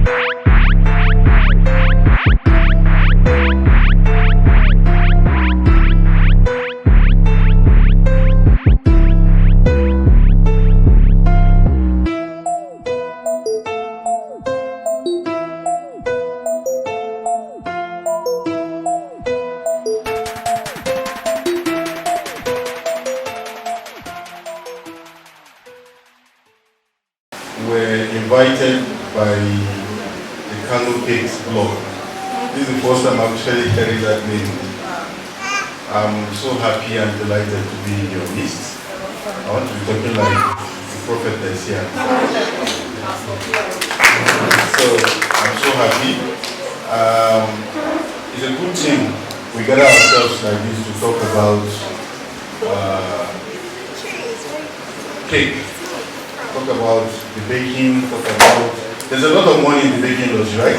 Were invited by the KANO Cakes blog. This is the first time I'm actually hearing that name. I'm so happy and delighted to be in your midst. I want to be talking like the prophetess here. So I'm so happy. It's a good thing we gather ourselves like this to talk about cake. Talk about the baking, talk about... There's a lot of money in the baking industry, right?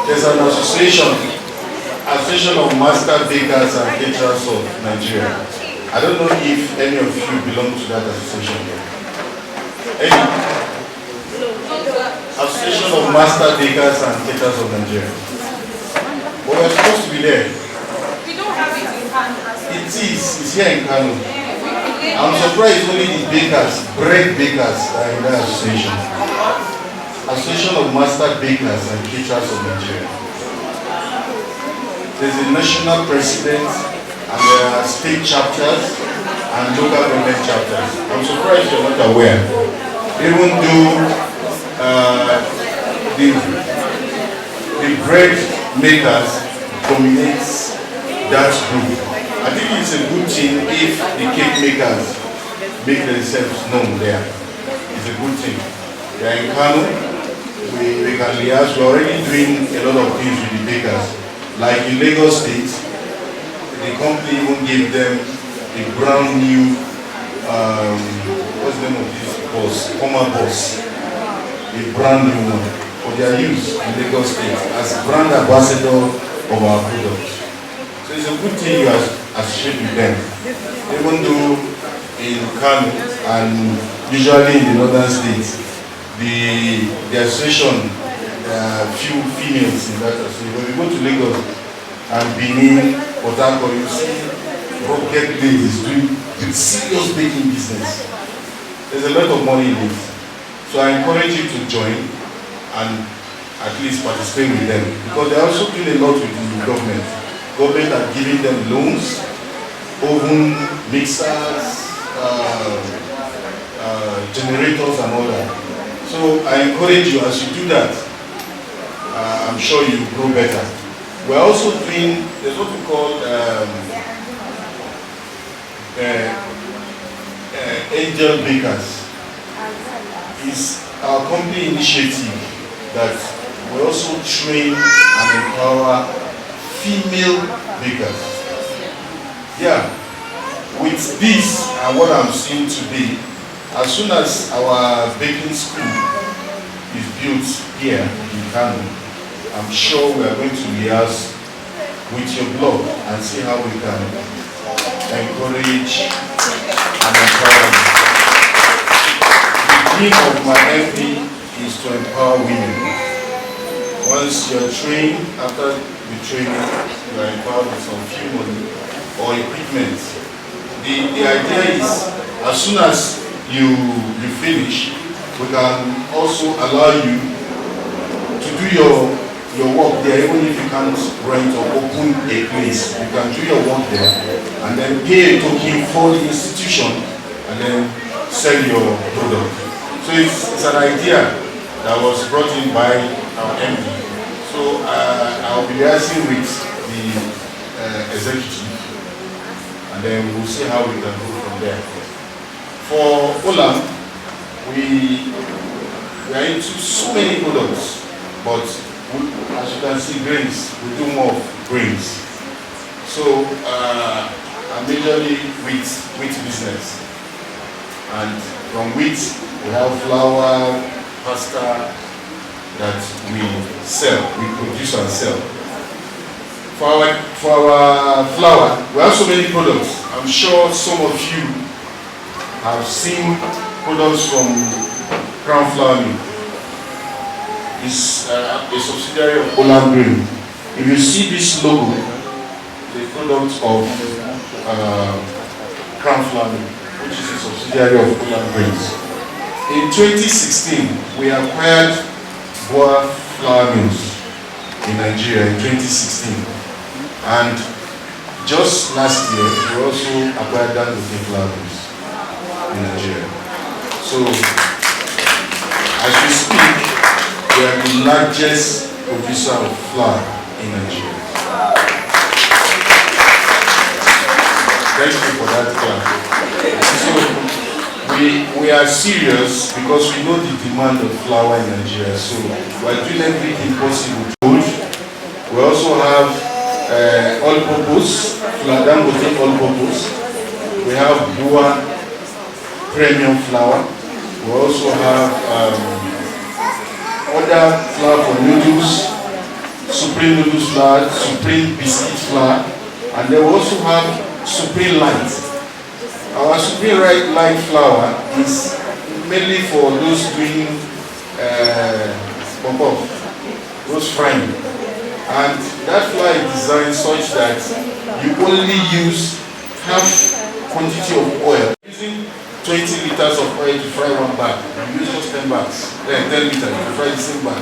There's an association of Master Bakers and Caterers of Nigeria. I don't know if any of you belong to that association. Any? Association of Master Bakers and Caterers of Nigeria. But we're supposed to be there. We don't have it in KANO. It is. It's here in KANO. I'm surprised only the bakers, bread bakers, are in that association. Association of Master Bakers and Caterers of Nigeria. There's a national president, and there are state chapters and local government chapters. I'm surprised you're not aware. Even though the bread makers dominates that group. I think it's a good thing if the cake makers make themselves known there. It's a good thing. They are in KANO, we can liaise. We're already doing a lot of things with the bakers. Like in Lagos State, the company even gave them a brand new, what's the name of this bus? Former bus. A brand new one for their use in Lagos State as brand ambassador of our products. So it's a good thing you associate with them. Even though in KANO and usually in the northern states, the association, few females in that association. When we go to Lagos and Benin, Port Harcourt, you see rocket ladies doing serious baking business. There's a lot of money in it. So I encourage you to join and at least participate with them, because they're also doing a lot with the government. Government are giving them loans, oven, mixers, generators and all that. So I encourage you, as you do that, I'm sure you grow better. We're also doing, there's what we call Angel Bakers. It's our company initiative that we also train and empower female bakers. Yeah, with this and what I'm seeing today, as soon as our baking school is built here in KANO, I'm sure we are going to liaise with your blog and see how we can encourage and empower you. The dream of my MD is to empower women. Once you are trained, after the training, you are empowered with some few money or equipment. The idea is, as soon as you finish, we can also allow you to do your work there, even if you can't rent or open a place. You can do your work there and then pay a token for the institution and then sell your product. So it's an idea that was brought in by our MD. So I'll be liaising with the executive, and then we'll see how we can go from there. For Olam, we are into so many products, but as you can see, grains, we do more of grains. So I'm majorly wheat business, and from wheat we have flour, pasta, that we sell, we produce and sell. For our flour, we have so many products. I'm sure some of you have seen products from Crown Flour Mill. is a subsidiary of Holland Green. If you see this logo, the product of Crown Flour, which is a subsidiary of Holland Grains. In 2016, we acquired Boa Flour Mills in Nigeria in 2016, and just last year we also acquired Dangote Flour Mills in Nigeria. So, as we speak, we are the largest producer of flour in Nigeria. Thank you for that clap. So, we are serious because we know the demand of flour in Nigeria. So, we are doing everything possible to hold. We also have all-purpose, flour, Dangote all-purpose. We have Boa premium flour. We also have other flour for noodles, Supreme noodles flour, Supreme biscuit flour, and then we also have Supreme Light. Our Supreme Light flour is mainly for those doing pump-off, those frying. And that flour is designed such that you only use half quantity of oil. Using 20 liters of oil to fry one bag, you use just 10 bags, 10 liters to fry the same bag.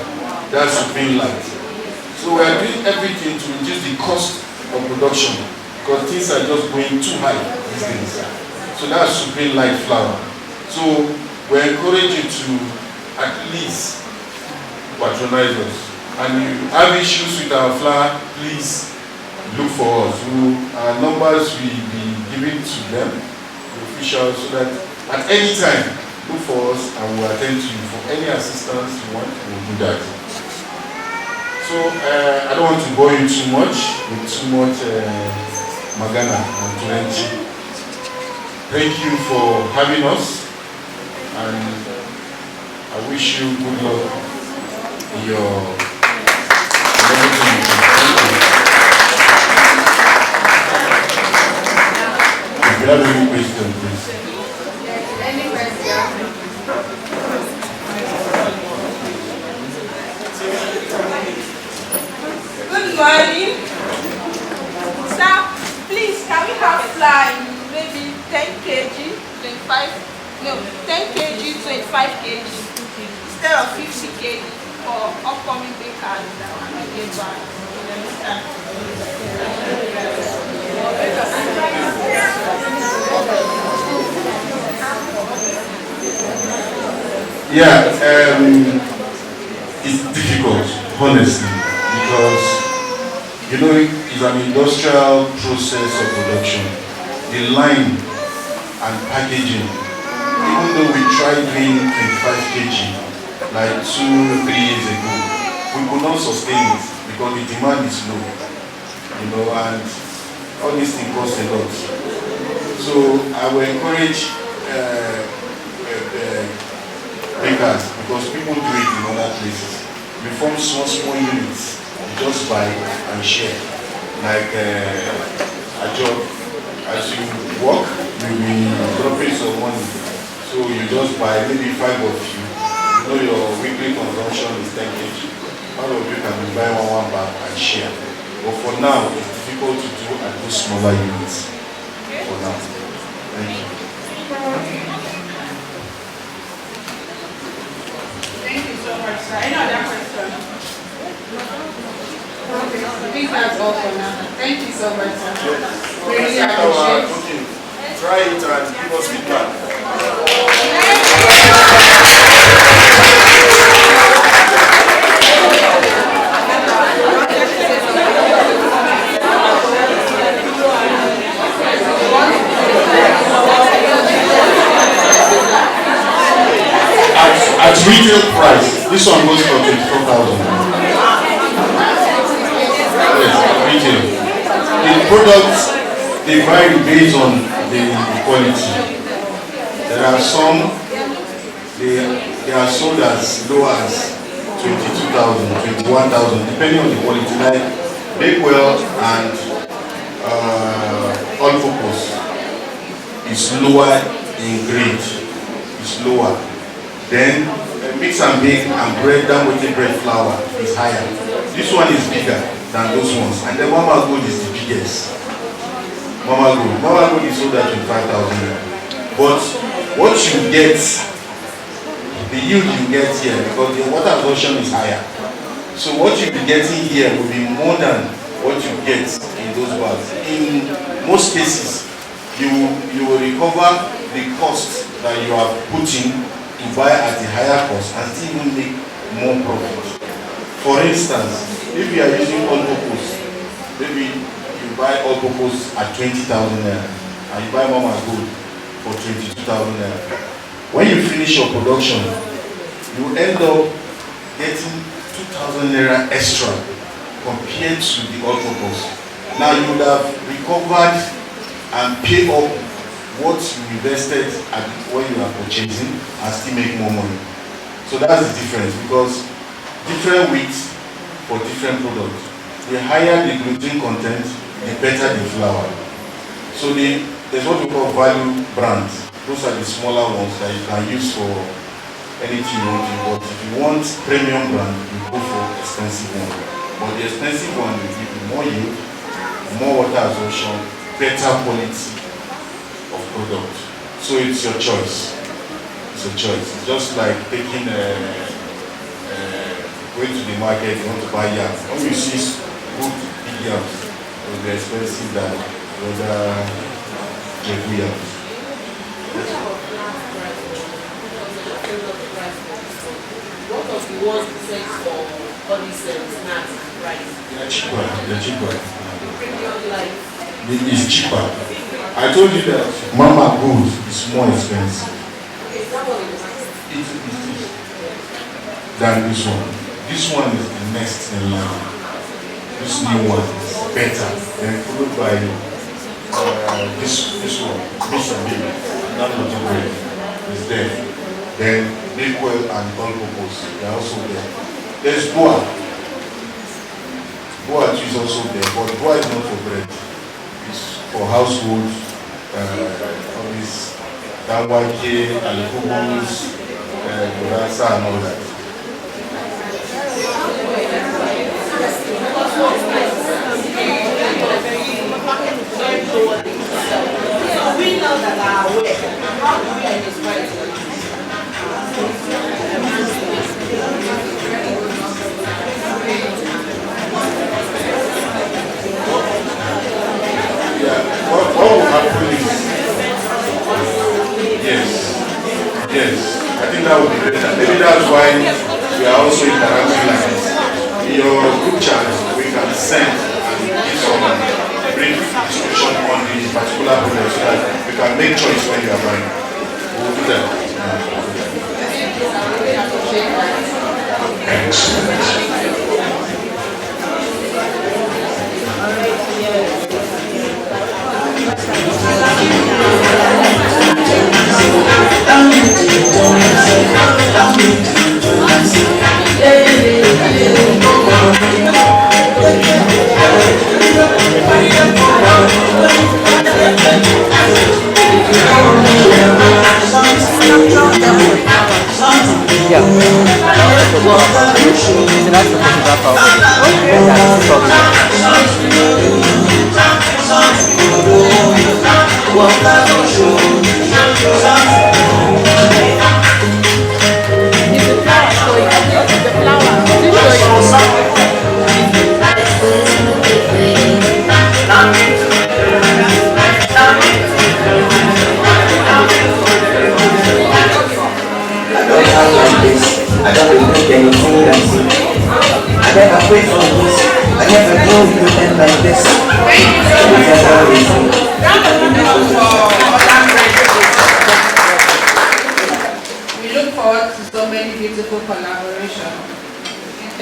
That's Supreme Light. So we are doing everything to reduce the cost of production because things are just going too high these days. So that's Supreme Light flour. So we encourage you to at least patronize us. And if you have issues with our flour, please look for us. Our numbers will be given to them, the officials, so that at any time, look for us and we'll attend to you. For any assistance you want, we'll do that. So, I don't want to bore you too much with too much magana and turenchi. Thank you for having us, and I wish you good luck in your everything. If you have any question, please. Any question? Good morning. Sir, please, can we have flour in maybe 10 kg, 10 kg, 25 kg, instead of 50 kg for upcoming bakers that want to get back. Yeah, it's difficult, honestly, because you know it's an industrial process of production. The line and packaging, even though we tried doing 25 kg like 2-3 years ago, we could not sustain it because the demand is low, you know, and all these things cost a lot. So I will encourage bakers, because people do it in other places. We form small units, you just buy and share, like a job. As you work, you'll be dropping some money. So you just buy maybe 5 of you. You know your weekly consumption is 10 kg. All of you can buy one bag and share. But for now, it's difficult to do at those smaller units. For now. Thank you. Thank you so much, sir. Any other question? I think that's all for now. Thank you so much, sir. Really appreciate it. Try it and give us feedback. At retail price, this one goes for 24,000. Yes, at retail. The products, they vary based on the quality. There are some, they are sold as low as 22,000, 21,000, depending on the quality. Like Bakewell and All Focus is lower in grade, it's lower. Then mix and bake and bread, down with the bread flour is higher. This one is bigger than those ones. And then Mama Gold is the biggest. Mama Gold is sold at 25,000. But what you get, the yield you get here, because the water absorption is higher. So what you'll be getting here will be more than what you get in those bags. In most cases, you will recover the cost that you are putting to buy at a higher cost and still even make more profit. For instance, if you are using all purpose, maybe you buy all purpose at 20,000 naira and you buy Mama Gold for 22,000 naira. When you finish your production, you end up getting 2,000 naira extra compared to the all purpose. Now you would have recovered and paid up what you invested at when you are purchasing and still make more money. So that's the difference, because different wheat for different products. The higher the gluten content, the better the flour. So there's what we call value brands. Those are the smaller ones that you can use for anything you want to. But if you want premium brand, you go for expensive one. But the expensive one will give you more yield, more water absorption, better quality of product. So it's your choice. It's a choice. It's just like taking going to the market, you want to buy yams. When you see good big yams, it will be expensive than other Jebu yams. What of the ones you say for all these snacks and rice? They're cheaper. They're cheaper. Premium life. It's cheaper. I told you that Mama Gold is more expensive. Okay, that one is than this one. This one is the next in line. This new one is better. Then followed by this one, Mr. Big. That was bread is there. Then Bakewell and all purpose, they are also there. There's Boa. Boa is also there, but Boa is not for bread. It's for household, all this Dawake, Alukubus, Burasa and all that. We know that our way, how do we identify What will happen is, yes, I think that would be better. Maybe that's why we are also interacting like this. In your group chat, we can send and give some brief description on the particular product so that you can make choice when you are buying. We will do that.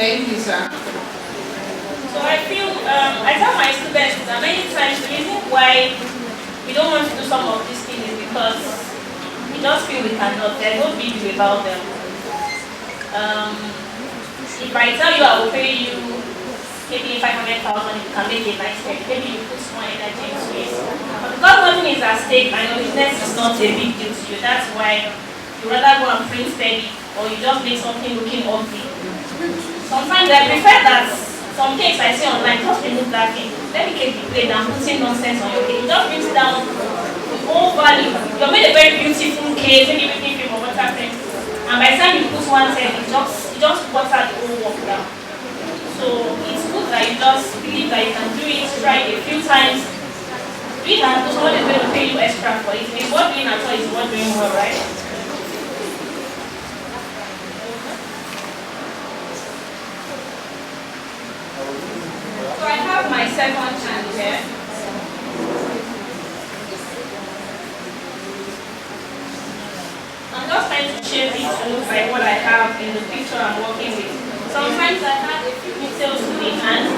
Thank you, sir. So I feel, I tell my students that many times the reason why we don't want to do some of these things is because we just feel we cannot. There's no big deal about them. If I tell you I will pay you maybe 500,000, if you can make a nice step, maybe you put more energy into it. But because nothing is at stake and your business is not a big deal to you, that's why you rather go and print steady or you just make something looking ugly. Sometimes I prefer that some cakes I see online, just remove that cake. Let the cake be plain and putting nonsense on your cake. It just brings down the whole value. You have made a very beautiful cake, maybe whipping cream or buttercream, and by the time you put one thing, it just butter the whole work down. So it's good that you just believe that you can do it, try it a few times. Do it and someone is going to pay you extra for it. It's what doing at all is what doing well, right? So I have my second hand here. I'm just trying to shape it to look like what I have in the picture I'm working with. Sometimes I add a few details to the hand.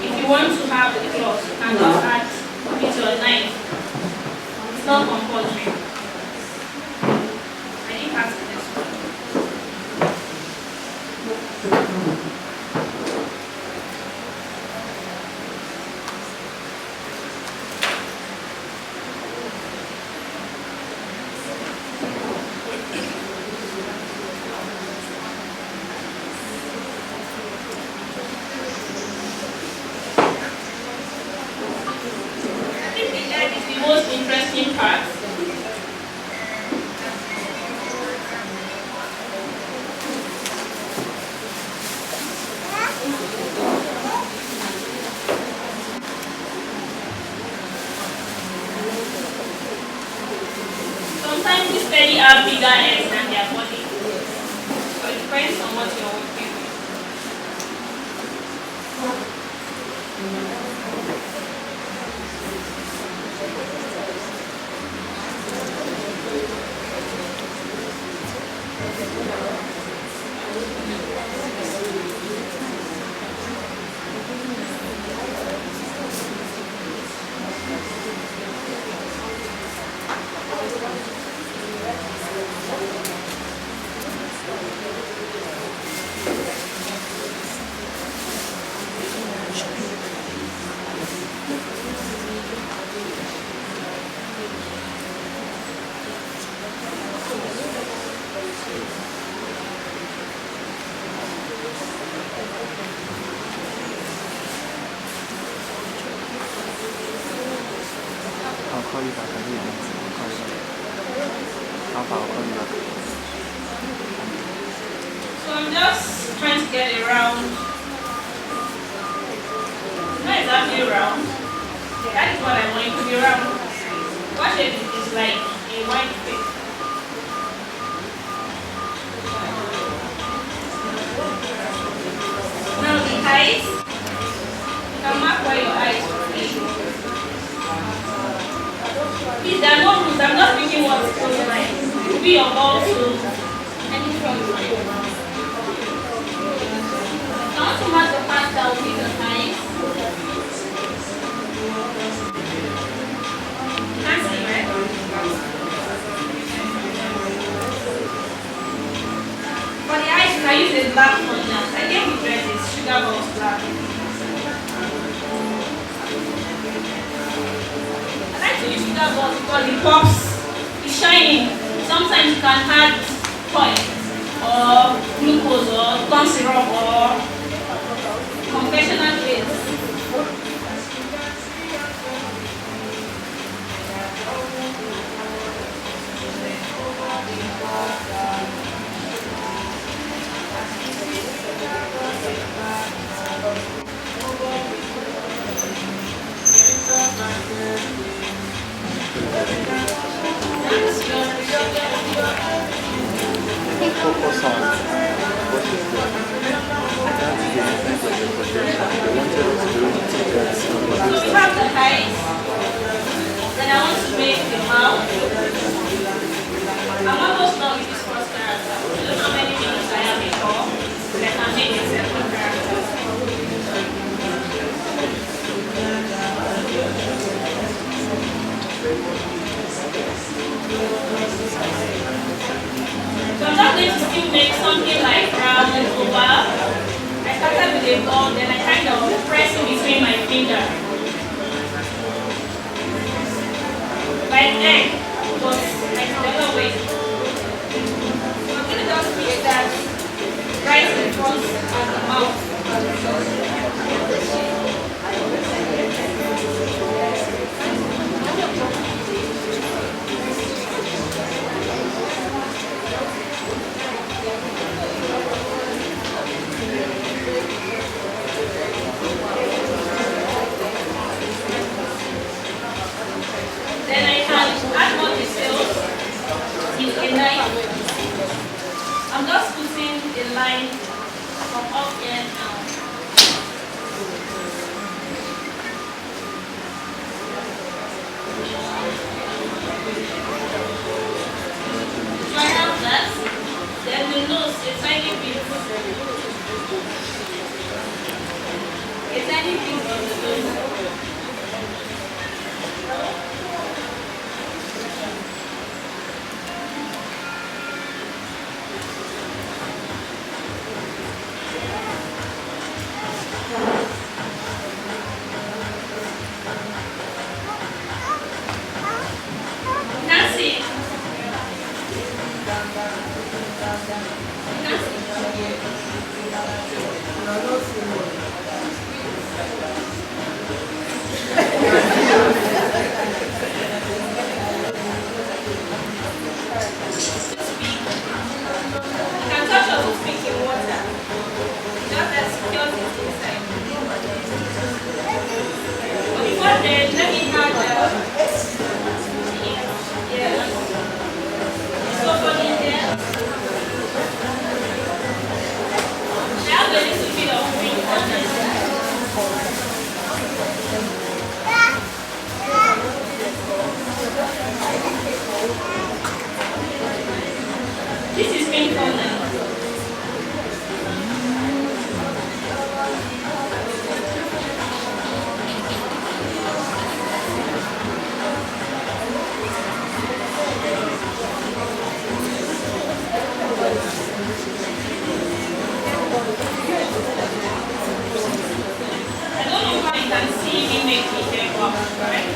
If you want to have the cloth, you can just add with your knife. It's not compulsory. I didn't ask this one. Most interesting part. Sometimes these belly have bigger heads than their body. So it depends on what you're working with. I'll call you back. I'll call you back. I'll call you back. So I'm just trying to get it round. Not exactly round. That is what I want it to be round. What shape is like a wine face. Now the eyes, you can mark where your eyes will be. Please, there are no rules. I'm just thinking what's close by. It will be your ball to any front line. I want to mark the part that will be the eyes. You can't see, right? For the eyes, you can use a black one now. I gave you dresses, sugar balls black. I like to use sugar balls because it pops, it's shining. Sometimes you can add oil or glucose or corn syrup or confectioner glaze. Focus on what is there. That's the essence of the projection. They wanted us to do it together. So we have the eyes. Then I want to make the mouth. I'm almost done with this first character. I don't know how many minutes I have before. I can make a second character. So I'm not going to still make something like round oval. I started with a ball, then I kind of press in between my finger. Like egg. mouth. Then I can add more details in a line. I'm just putting a line from up here now. So I have that. Then the nose, a tiny bit. A tiny bit of the nose. This is painful now. I don't know how you can see me make the hair up, right?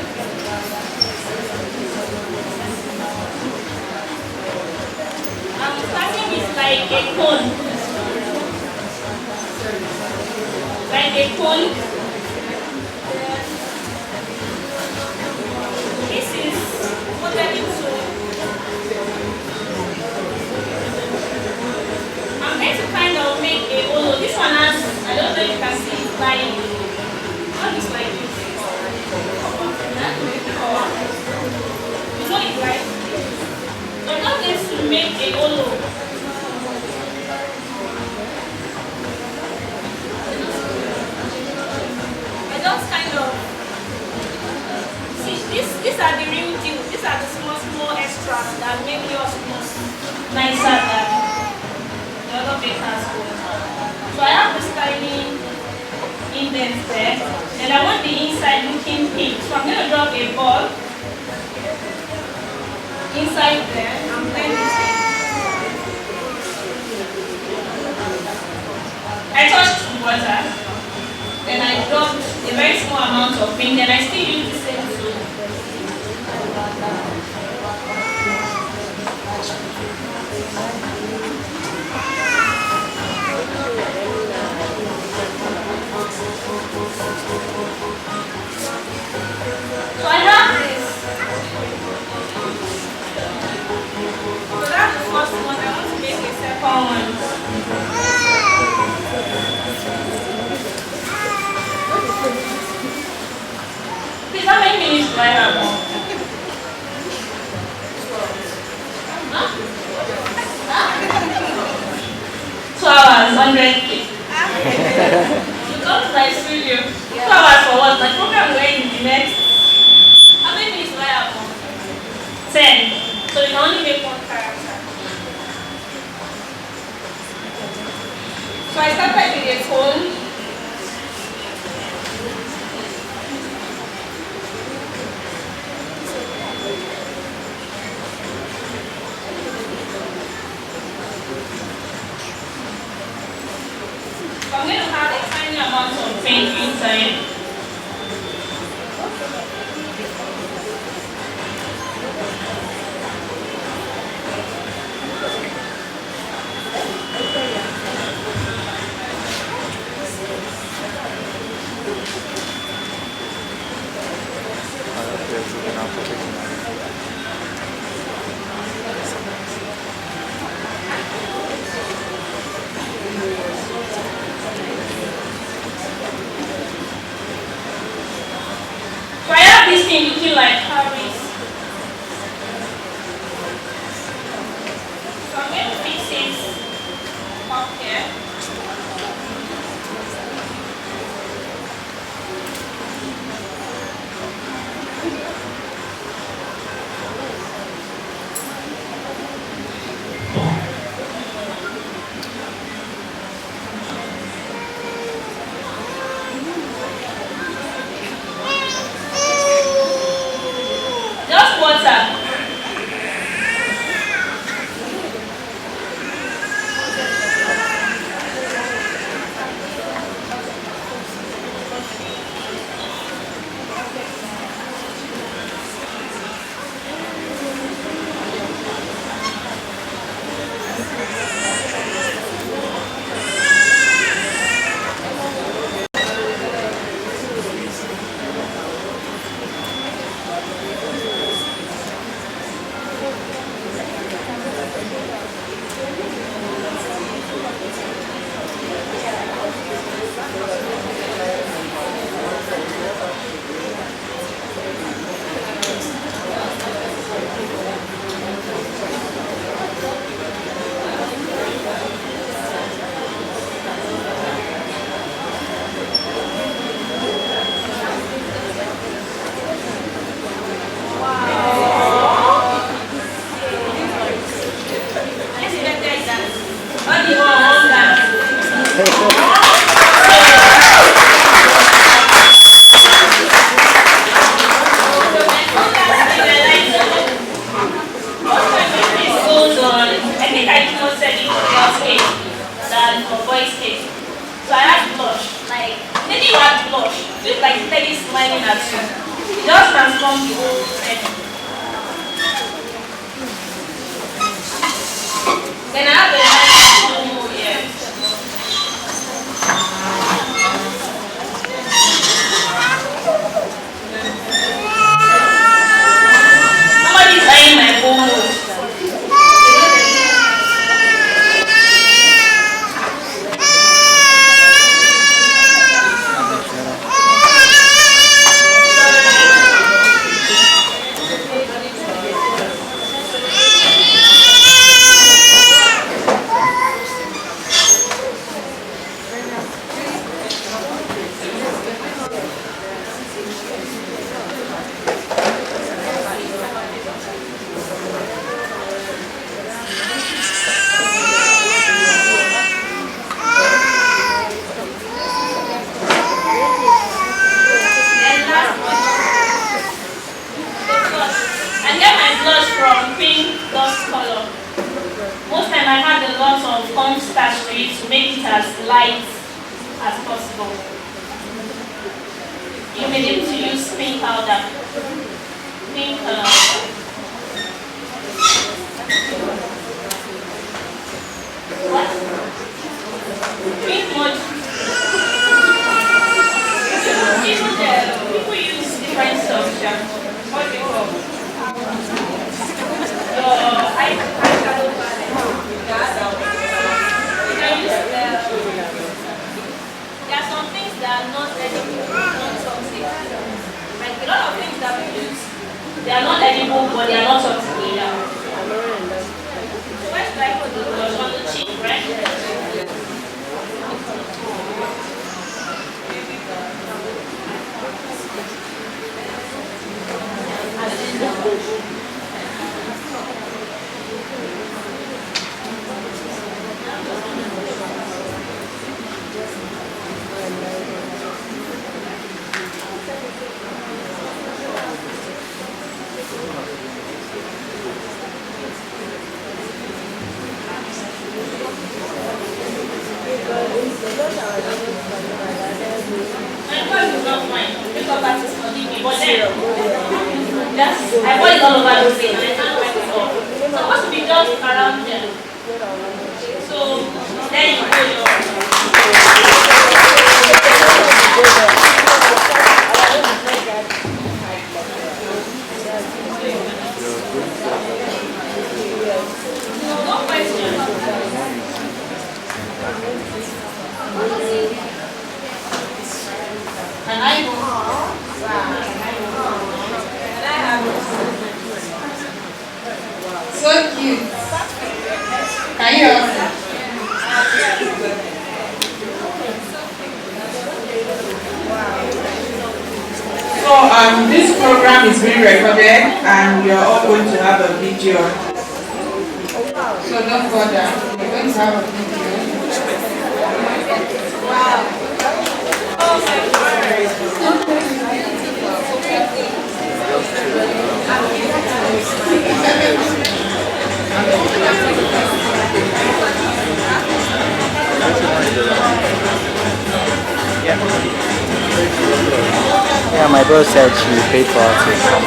I'm starting with like a cone. Like a cone. This is modeling tool. I'm going to kind of make a holo. This one has, I don't know if you can see, it's like, what is like this? You know it's like, so I'm not going to make a holo. I just kind of, see, these are the real deal. These are the small extras that make yours look nicer than the other bakers would. So I have this tiny indent there, and I want the inside looking pink. So I'm going to drop a ball inside there and blend it in. I touched water, then I dropped a very small amount of pink, then I still use the same tool. So I have this. So that's the first one. I want to make a second one. Please, how many minutes do I have? Huh? 2 hours, 100K. You come to my studio. 2 hours for what? My program will end in the next. How many minutes do I have? 10. So you can only make one character. So I started with a phone. So I'm going to have a tiny amount of paint inside. looking like Harris. So I'm going to fix it up here. Just water. So I had blush. Like, maybe you had blush. Feels like steady smiling at you. It just transforms the whole setting. Then I have a nice here. Somebody's buying my phone. Most time I had a lot of cornstarch to it to make it as light as possible. You may need to use pink powder. Pink what? Pink mud. People use different stuff. What do you call? Eyeshadow palette. You can use there are some things that are not edible, not toxic. Like a lot of things that we use, they are not edible, but they are not toxic either. So where's the like the blush on the cheek, right? I bought it all over the place and I can't wipe it off. So it's supposed to be just around there. So there you go your no question. And I So cute. Can you help me? So this program is being recorded and we are all going to have a video. So don't bother. We're going to have a video. Wow. Yeah, my bro said she paid for us to come.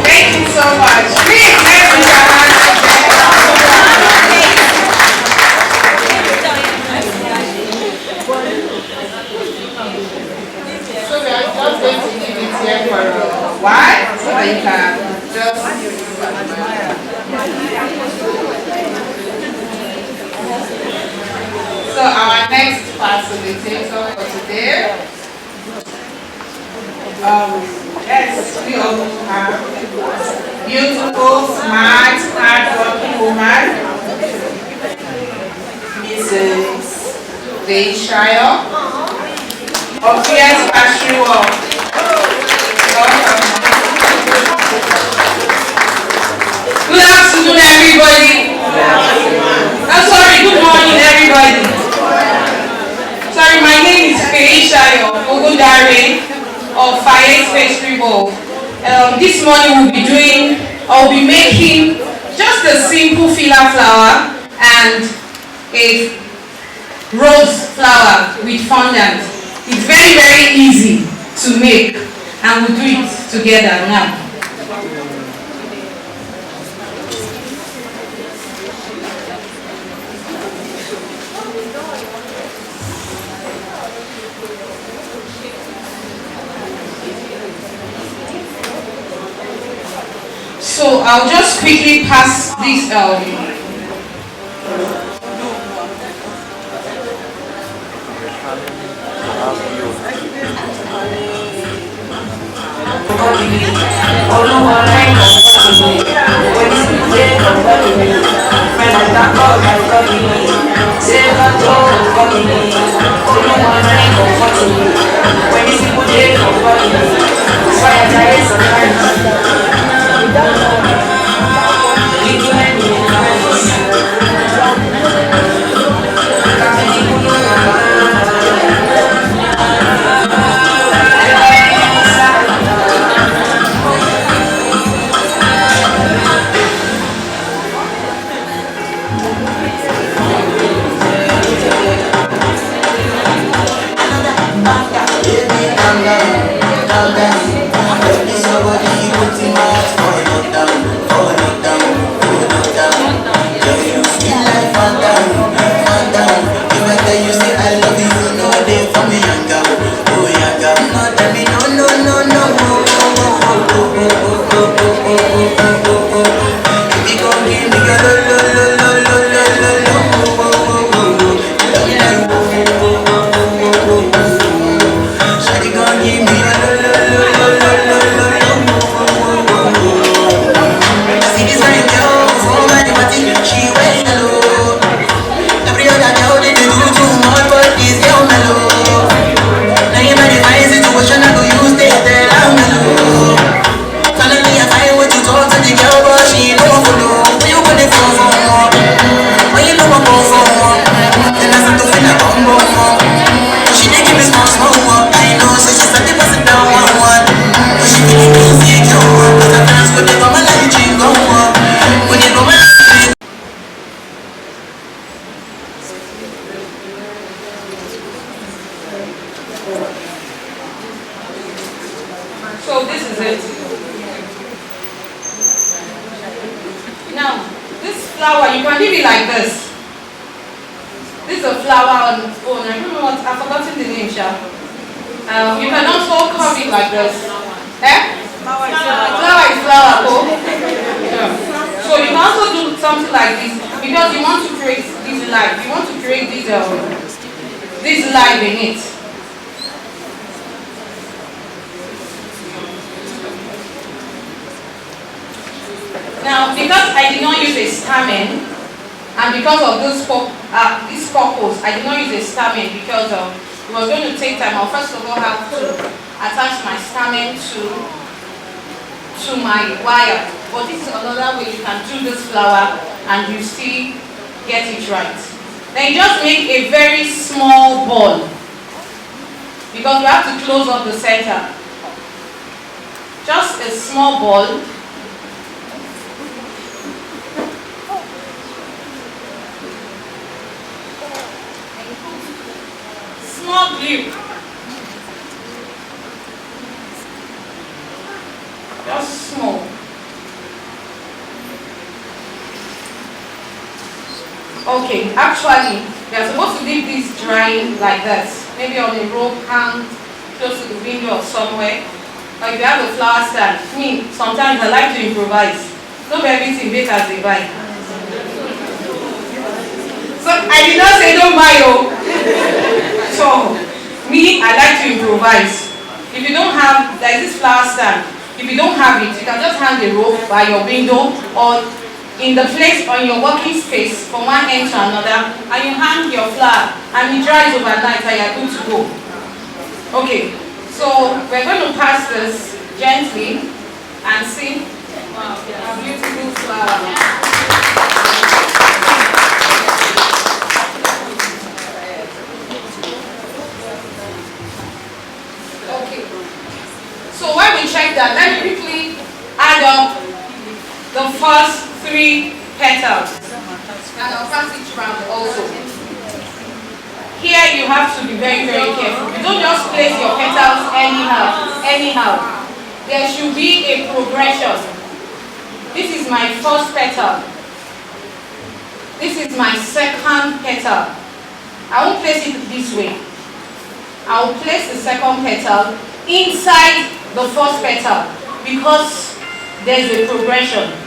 Thank you so much. Please let's put our hands together. So we are just going to leave it here for a while so that you can just. So our next facilitator for today. Yes, we all have beautiful, smart, hard-working woman, Mrs. Deishire of Yes Ashua. Good afternoon, everybody. I'm sorry, good morning, everybody. Sorry, my name is Deishire of Fire Pastry Bowl. This morning I'll be making just a simple filler flour and a rose flour with fondant. It's very, very easy to make and we'll do it together now. So I'll just quickly pass this So this is it. Now, this flour, you can leave it like this. This is a flour on its own. I don't know what, I've forgotten the name, Sha. You can also curve it like this. Eh? Flour is flour, oh. Yeah. So So you can also do something like this because you want to create this life. You want to create this life in it. Now, because I did not use a stamen, and because of this purpose, I did not use a stamen because it was going to take time. I'll first of all have to attach my stamen to my wire. But this is another way you can do this flower and you still get it right. Then you just make a very small ball because you have to close up the center. Just a small ball. Small glue. Just small. Okay, actually, we are supposed to leave this drying like this. Maybe on a rope hang close to the window or somewhere. Or if you have a flower stand. Me, sometimes I like to improvise. Not everything bakers they buy. So I did not say don't buy So me, I like to improvise. If you don't have, like this flower stand, if you don't have it, you can just hang a rope by your window or in the place on your working space from one end to another, and you hang your flower and it dries overnight and you're good to go. Okay, so we're going to pass this gently and see a beautiful flower. Okay, so when we check that, let me quickly add up the first 3 petals, and I'll pass it around also. Here you have to be very, very careful. You don't just place your petals anyhow. There should be a progression. This is my first petal. This is my second petal. I won't place it this way. I will place the second petal inside the first petal because there's a progression.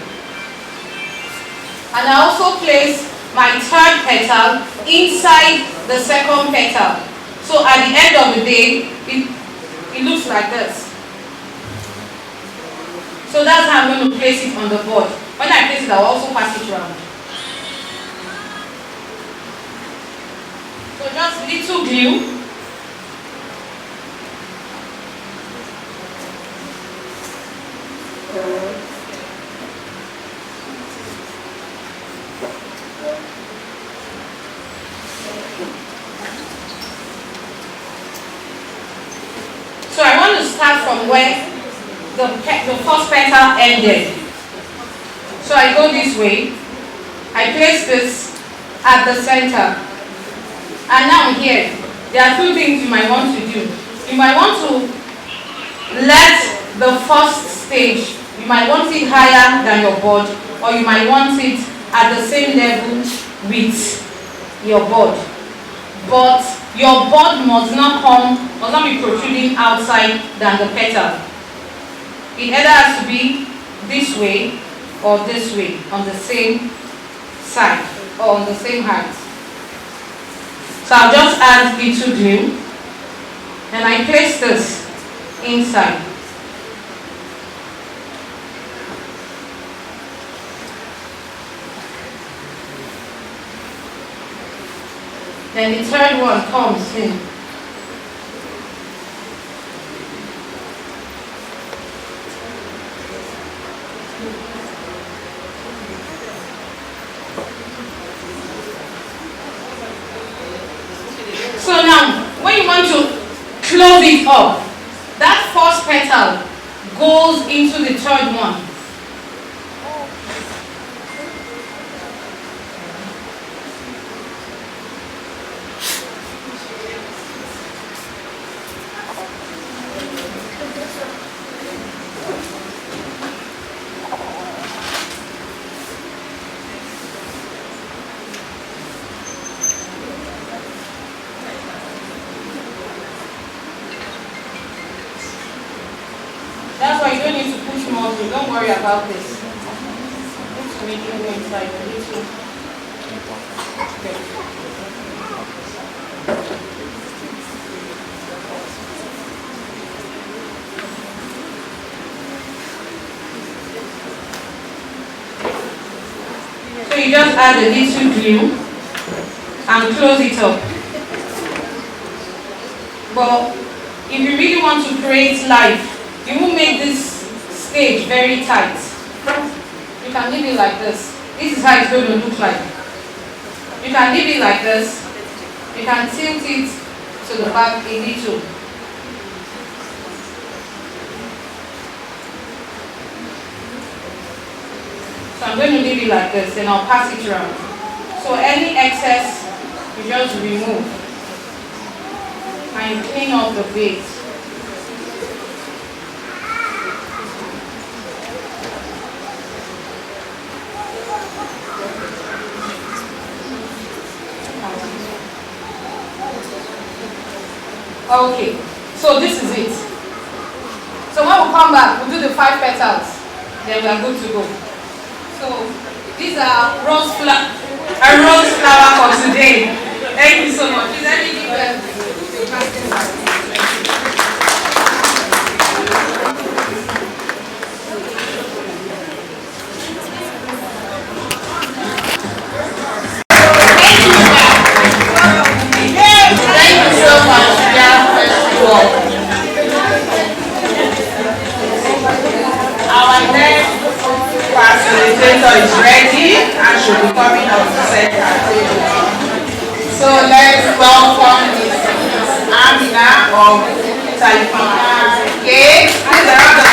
And I also place my third petal inside the second petal. So at the end of the day, it looks like this. So that's how I'm going to place it on the board. When I place it, I will also pass it around. So just little glue. So I want to start from where the first petal ended. So I go this way. I place this at the center. And now here, there are 2 things you might want to do. You might want to let the first stage, you might want it higher than your board, or you might want it at the same level with your board. But your board must not be protruding outside than the petal. It either has to be this way or this way on the same side or on the same height. So I'll just add little glue and I place this inside. Then the third one comes in. So now, when you want to close it up, that first petal goes into the third one. That's why you don't need to push more through. Don't worry about this. Just make making go inside a little. Okay. So you just add a little glue and close it up. But if you really want to create life, you will make this stage very tight. You can leave it like this. This is how it's going to look like. You can leave it like this. You can tilt it to the back a little. So I'm going to leave it like this, then I'll pass it around. So any excess, you just remove. And you clean off the base. Okay, so this is it. So when we come back, we'll do the 5 petals. Then we are good to go. So these are rose flower for today. Thank you so much. Is there anything else? Our next facilitator is ready and should be coming up to set her table. So let's welcome Ms. Amina of Taifana. Okay, please around the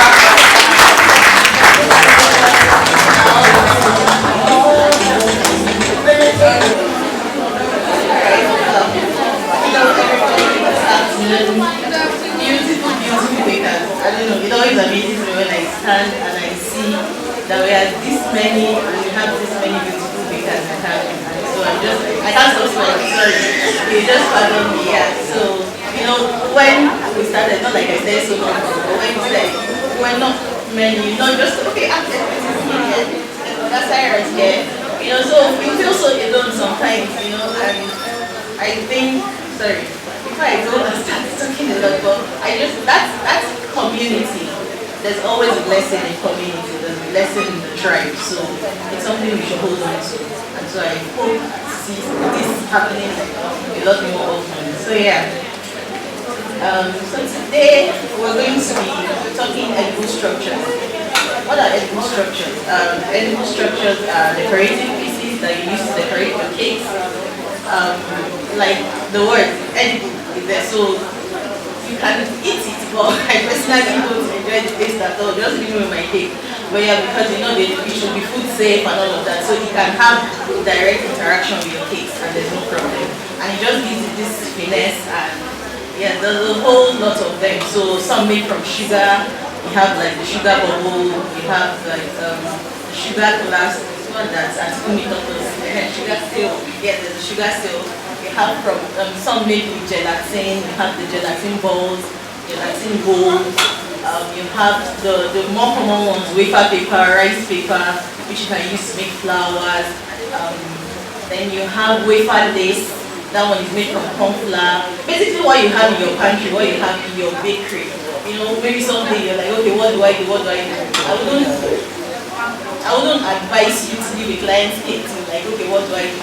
Beautiful, beautiful bakers. I don't know, it always amazes me when I stand and I see that we have this many and we have this many beautiful bakers in town. So I can't stop smiling, sorry. You just pardon me, yeah. So, you know, when we started, not like I said so long ago, but when we said, we're not many, not just, okay, I'm that's Cyrus here. You know, so we feel so alone sometimes, you know, and I think, sorry, before I go and start talking a lot, but that's community. There's always a blessing in community, there's a blessing in the tribe, so it's something we should hold on to. And so I hope to see this happening a lot more often. So yeah. So today we're going to be talking edible structures. What are edible structures? Edible structures are decorative pieces that you use to decorate your cakes. Like the word edible is there, so you can eat it, but I personally don't enjoy the taste at all, just leave me with my cake. But yeah, because you know it should be food safe and all of that, so you can have direct interaction with your cakes and there's no problem. And it just gives it this finesse, and yeah, there's a whole lot of them. So some made from sugar, you have like the sugar bubble, you have like the sugar glass, one that's sugar still, yeah, there's a sugar still. You have from some made with gelatin, you have the gelatin balls, gelatin bowls, you have the more common ones, wafer paper, rice paper, which you can use to make flowers. Then you have wafer lace, that one is made from corn flour. Basically what you have in your pantry, what you have in your bakery. You know, maybe someday you're like, okay, what do I do? I wouldn't advise you to leave a client's cake to like, okay, what do I do?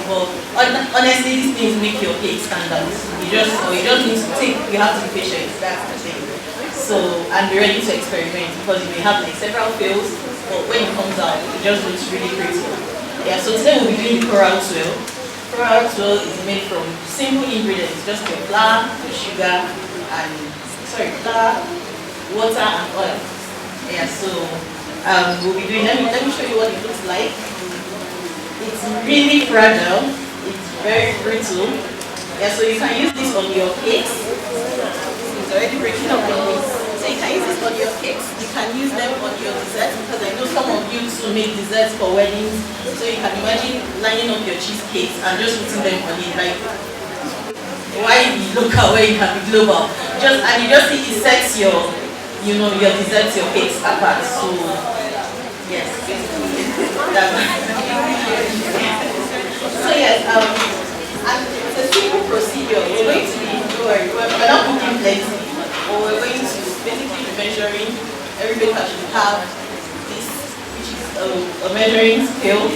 But honestly, these things make your cake stand out. You just need to you have to be patient, that's the thing. So, and be ready to experiment, because you may have like several fails, but when it comes out, it just looks really pretty. Yeah, so today we'll be doing coral swirl. Coral swirl is made from simple ingredients, just your flour, your sugar, and flour, water, and oil. Yeah, so we'll be doing, let me show you what it looks like. It's really fragile, it's very brittle. Yeah, so you can use this on your cakes. It's already breaking up on this. So you can use this on your cakes, you can use them on your desserts, because I know some of you to make desserts for weddings. So you can imagine lining up your cheesecakes and just putting them on it. Like, why be local where you can be global? And you just see it sets your desserts, your cakes apart. So yes, So yes, and it's a simple procedure. We're going to be, don't worry, we're not cooking plenty, but we're going to basically be measuring. Every baker should have this, which is a measuring scale,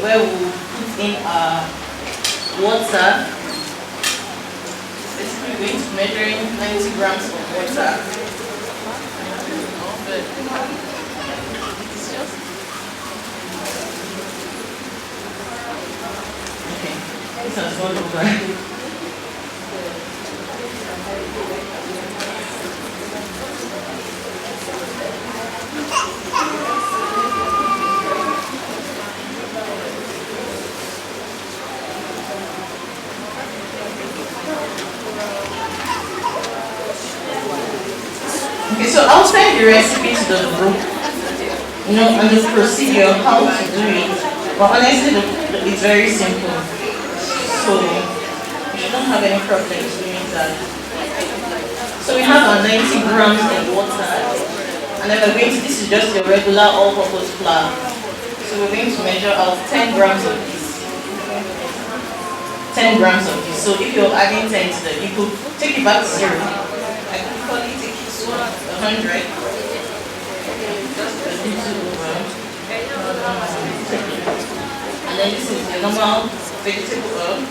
where we'll put in our water. Basically, we're going to be measuring 90 grams of water. Okay, this has gone over. Okay, so I'll send the recipe to the group, and the procedure, how to do it. But honestly, it's very simple. So you shouldn't have any problems doing that. So we have our 90 grams of water, and then we're going to, this is just your regular all-purpose flour. So we're going to measure out 10 grams of this. 10 grams of this. So if you're adding 10 to that, you could take it back to 0. I could probably take it to 100. Just a little over. And then this is the normal vegetable oil.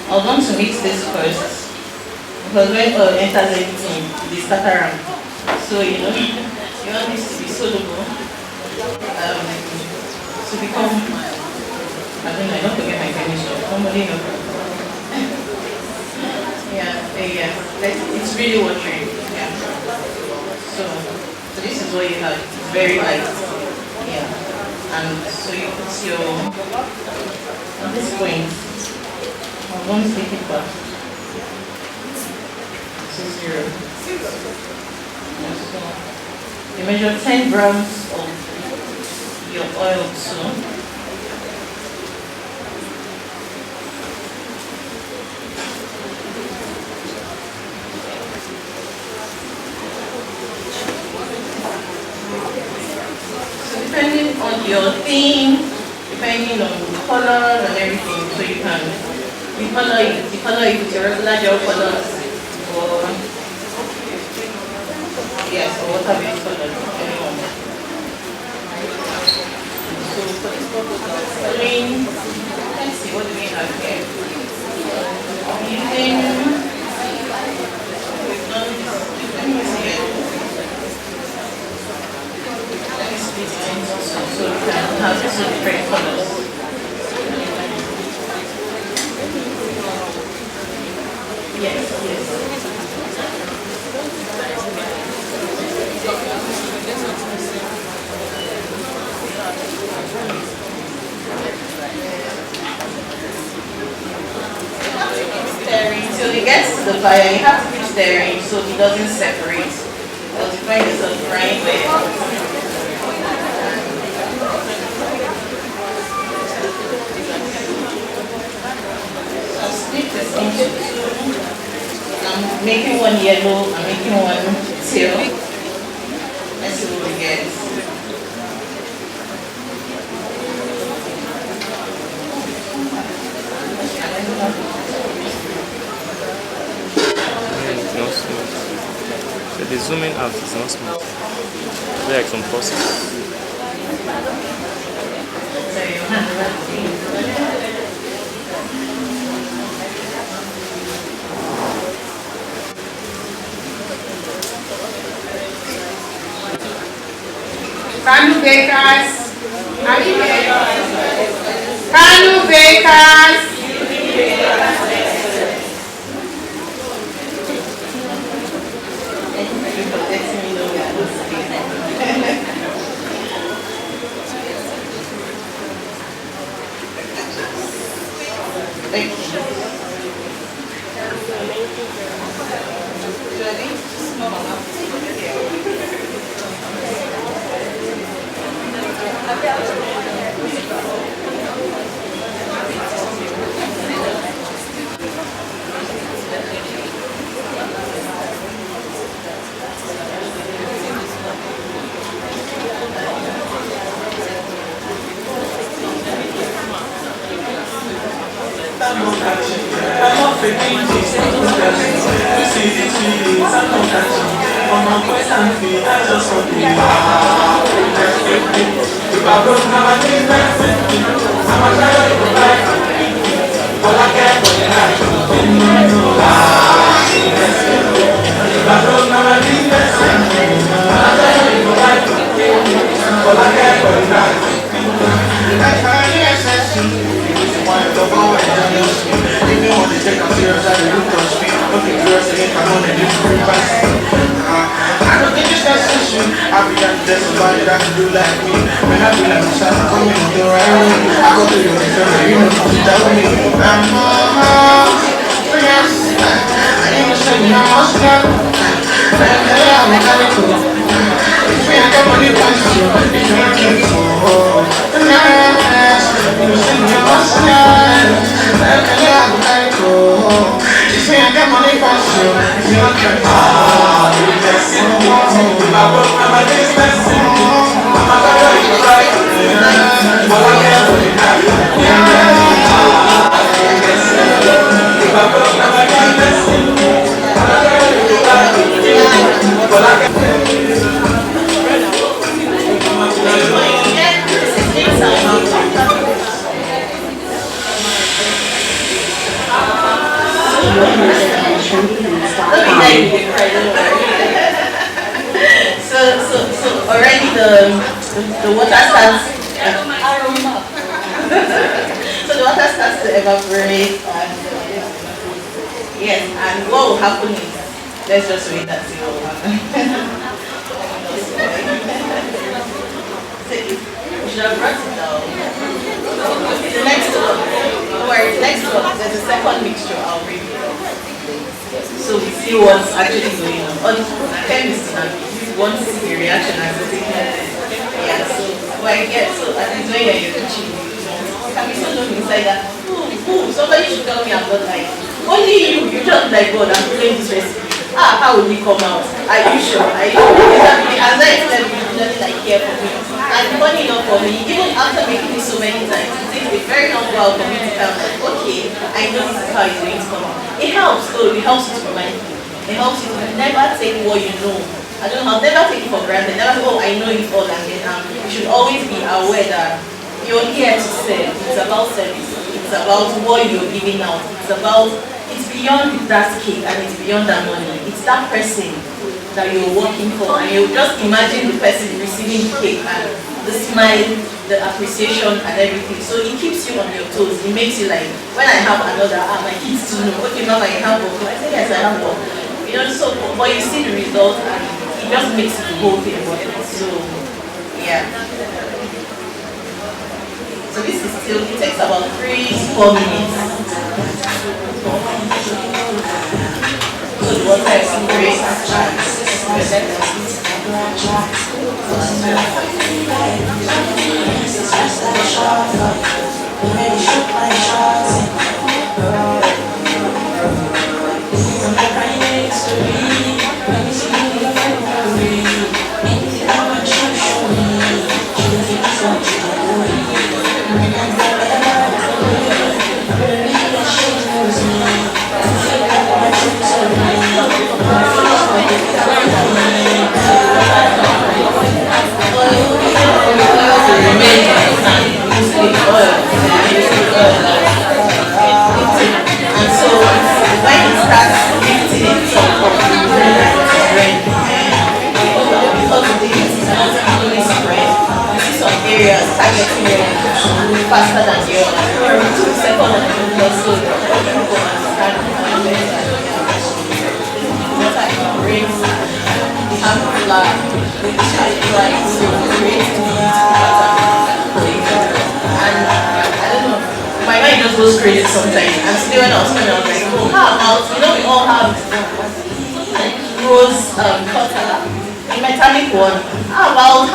I want to mix this first, because when oil enters everything, it is scatter around. So you want this to be soluble, to become, I don't forget my chemistry. Somebody know. Yeah. It's really watery. Yeah. So this is what you have. It's very light. Yeah. And so you put your, at this point, I'm going to take it back to 0. So you measure 10 grams of your oil too. Depending on your theme, depending on the color and everything, so you can the color you put your regular gel colors, or yes, or water-based colors, anyone. So for this purpose of coloring, let's see what do we have here. Using, we've done this. Let me see it. So we can have two different colors. Yes. Stirring. So it gets to the fire, you have to keep stirring so it doesn't separate. Else you find yourself frying where split this into two. I'm making one yellow, I'm making one teal. Let's see what we get. It's not smooth. So the zooming out is not smooth. It's like some process. So you have KANO bakers, are you here? KANO bakers. I don't think it's necessary. I be like there's somebody that can do like me. When I be like myself, I'm coming on the right way. I go through your family, you know, that with me. Yes, I ain't gonna say no more stuff. I'm mechanical. If we ain't got money, what's you? If you ain't careful. Yes, you know, say no more stuff. I'm mechanical. If we ain't got money, what's you? If you ain't careful. So already the water starts. So the water starts to evaporate, and yes, and what will happen is, let's just wait and see what will happen. We should have brought it down. The next one, don't worry, the next one, there's a second mixture I'll bring it up. So we see what's actually going on. On chemistry now, you want to see the reaction as the yeah, so when I get so at least when you're teaching, you can be so looking inside that somebody should tell me about like only you just like God, I'm doing this recipe. How will it come out? Are you sure? Are you sure? As I explained, you just like here for me. And funny enough for me, even after making it so many times, it takes a very long while for me to tell like, okay, I know this is how it's going to come out. It helps though, it helps you to remind you. It helps you to never take what you know. I don't know, I'll never take it for granted. Never say, oh, I know it all and then you should always be aware that you're here to serve. It's about service. It's about what you're giving out. It's beyond that cake and it's beyond that money. It's that person that you're working for, and you just imagine the person receiving the cake and the smile, the appreciation and everything. So it keeps you on your toes. It makes you like, when I have another, my kids to know, okay, mama, I have one. I say, yes, I have one. You know, so, but you see the result and it just makes the whole thing worth it. So, yeah. So this is still, it takes about 3-4 minutes. So the water is great. And so when it starts lifting itself up, because the heat is not evenly spread, you see some areas targeting faster than the other. It took a second or two or so for people to understand what I can raise the ampulla, which I like to create the pattern. And I don't know, my mind just goes crazy sometimes. And today when I was coming, I was like, oh, how about, you know, we all have like rose cutter, a metallic one. How about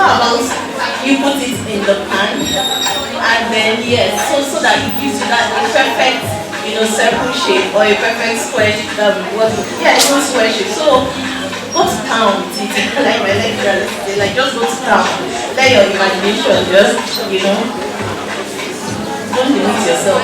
you put it in the pan, and then yes, so that it gives you that a perfect, you know, circle shape or a perfect square shape. It's not square shape. So go to town with it. Like my lecturer, they like just go to town. Let your imagination just, you know, don't limit yourself.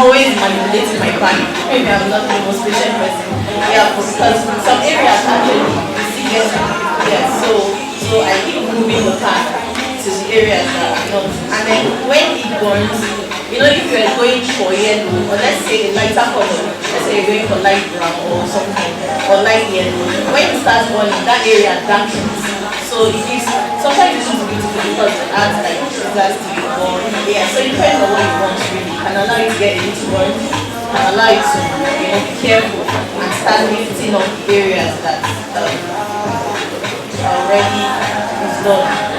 always manipulating my planning. Maybe I'm not the most patient person. Yeah, because some areas actually you see get yeah, so I keep moving the plan to the areas that are not. And then when it burns, you know, if you're going for yellow, or let's say a lighter color, let's say you're going for light brown or something, or light yellow, when it starts burning, that area darkens. So it gives, sometimes it looks beautiful because it adds like sugars to it, or yeah, so it depends on what you want really. Can allow you to get a little burn, can allow you to, you know, be careful and start lifting up the areas that already is done.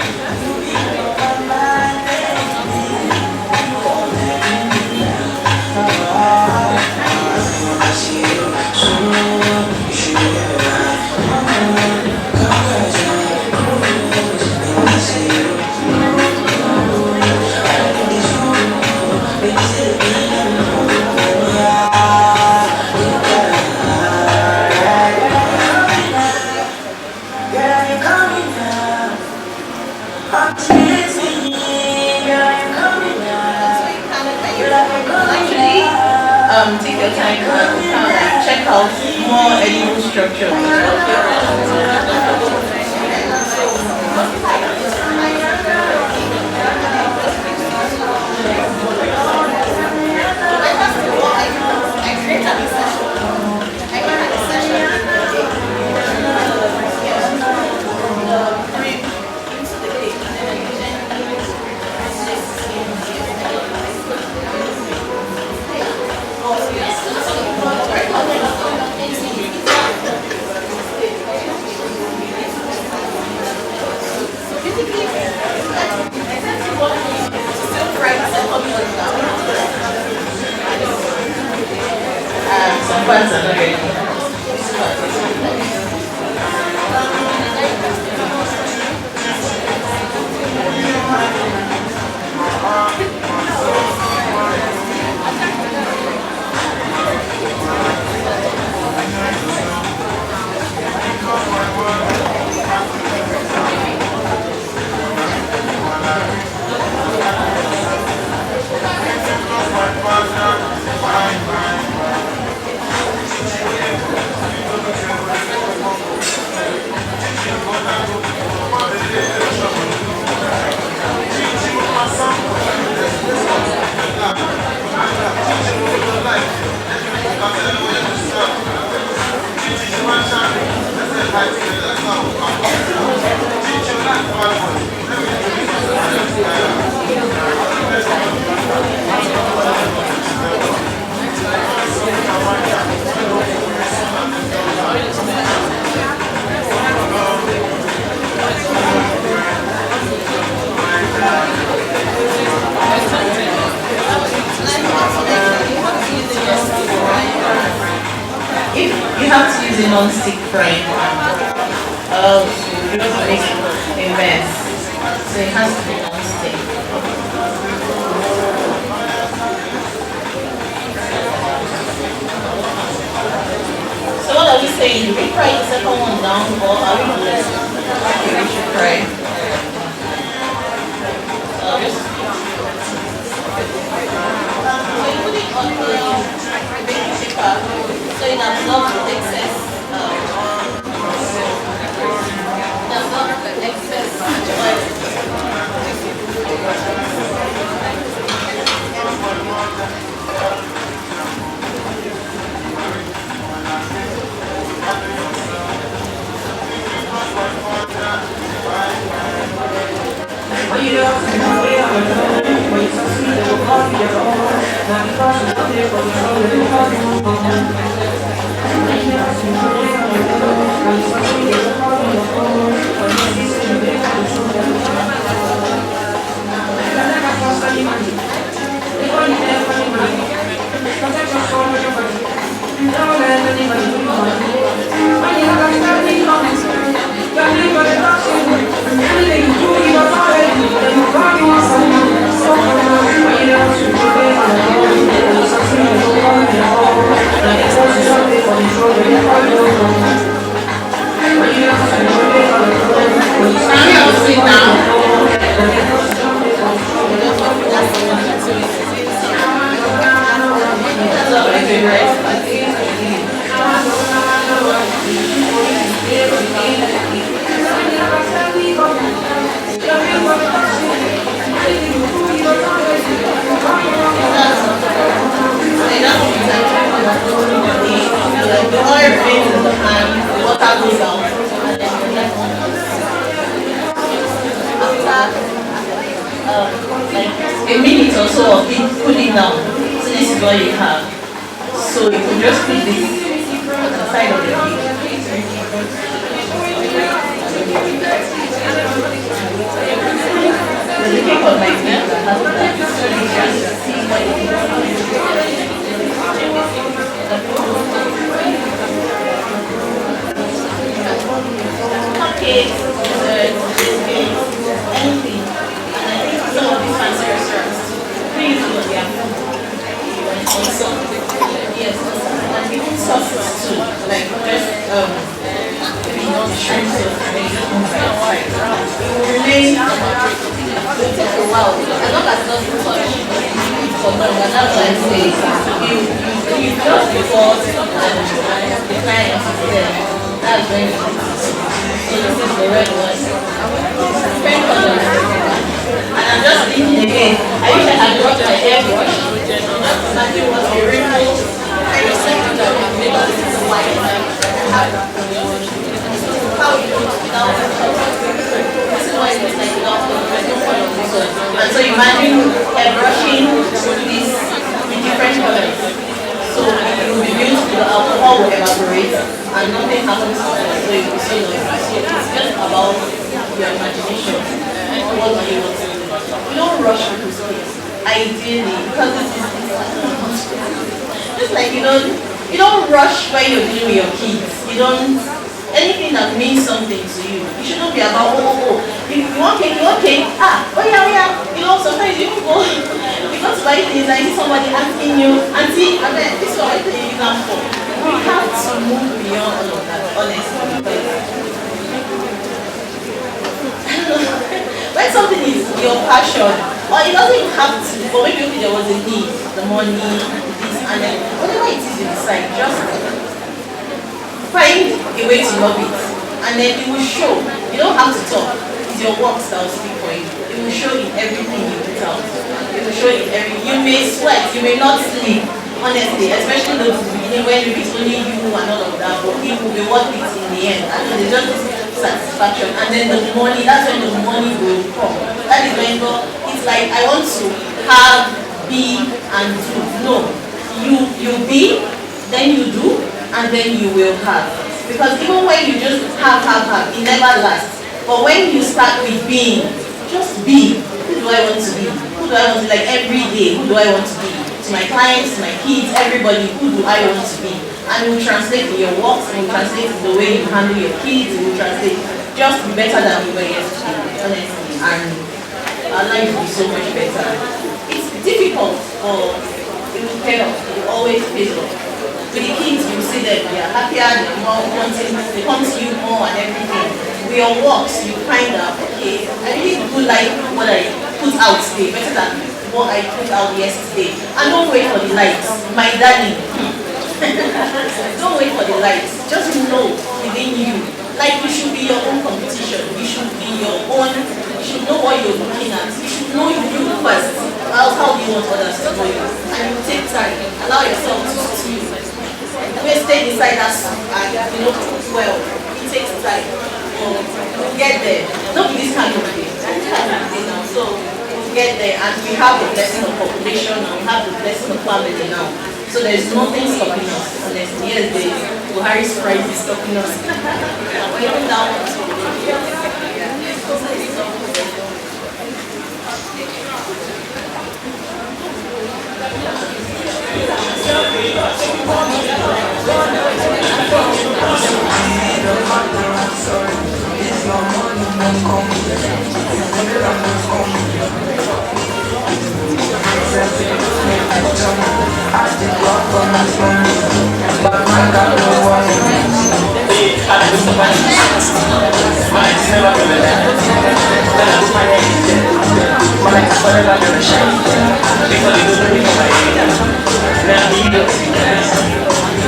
Take your time and kind of like check out more edible structures. Some parts are not ready. If you have to use a non-stick frying pan, you don't make a mess, so it has to be non-stick. So what are we saying? Do we fry the second one down, or are we less? Okay, we should fry. So you put it on the baking paper. So it absorbs the excess, oil. Control also of it cooling down. So this is what you have. So you can just put this on the side of the cake. There's a cake on my feet that has that. See what it cupcakes, desserts, biscuits, anything. And I think some of these fancy restaurants pretty good, yeah. Also, yes, and even sauces too, like just maybe not shrimp sauce, maybe outside. It will remain, it will take a while, as long as it doesn't touch for long, and that's why I say you just before the client is there, that's when you put it. So this is the red one. Different colors. And I'm just thinking again, I wish I had brought my airbrush. Just imagine what a rainbow kind of like because this is white. How it looks without the color. This is why it looks like without color. There's no color. And so imagine airbrushing this in different colors. So it will be beautiful, the alcohol will evaporate and nothing happens to it. So it will be so lovely. So it's just about your imagination. What do you want to do? You don't rush people's case. Ideally, because this is just like you don't rush when you're dealing with your kids. You don't anything that means something to you. You shouldn't be about you want cake, oh yeah. Sometimes you go to buy things and you see somebody asking you, auntie, I mean, this is what I take an example. We have to move beyond all of that, honestly. When something is your passion, or it doesn't even have to, but maybe there was a need, the money, this and then whatever it is you decide, just find a way to love it, and then it will show. You don't have to talk. It's your works that will speak for you. It will show in everything you put out. It will show in you may sweat, you may not sleep, honestly, especially those beginning when it's only you and all of that, but it will be worth it in the end. And it's just satisfaction. And then the money, that's when the money will come. That is when it's like I want to have, be, and do. No. You be, then you do, and then you will have. Because even when you just have, it never lasts. But when you start with being, just be. Who do I want to be? Who do I want to be? Like every day, who do I want to be? To my clients, to my kids, everybody, who do I want to be? And it will translate in your works, it will translate in the way you handle your kids, it will translate just be better than we were yesterday, honestly. And our life will be so much better. It's difficult, but it will pay off. It will always pays off. With the kids, you see them, they are happier, they're more wanting, they come to you more and everything. With your works, you find out, okay, I really do like what I put out today, better than what I put out yesterday. And don't wait for the lights, my darling. Don't wait for the lights, just know within you. Like you should be your own competition, you should be your own, you should know what you're looking at, you should know you first. How do you want others to know you? And you take time, allow yourself to stew. Always stay inside that soup and cook well. It takes time. We'll get there. Don't be this kind of day. Now. So we'll get there, and we have the blessing of population now, we have the blessing of family now. So there's nothing stopping us. Honestly, yes, Buhari's prize is stopping us. We're even down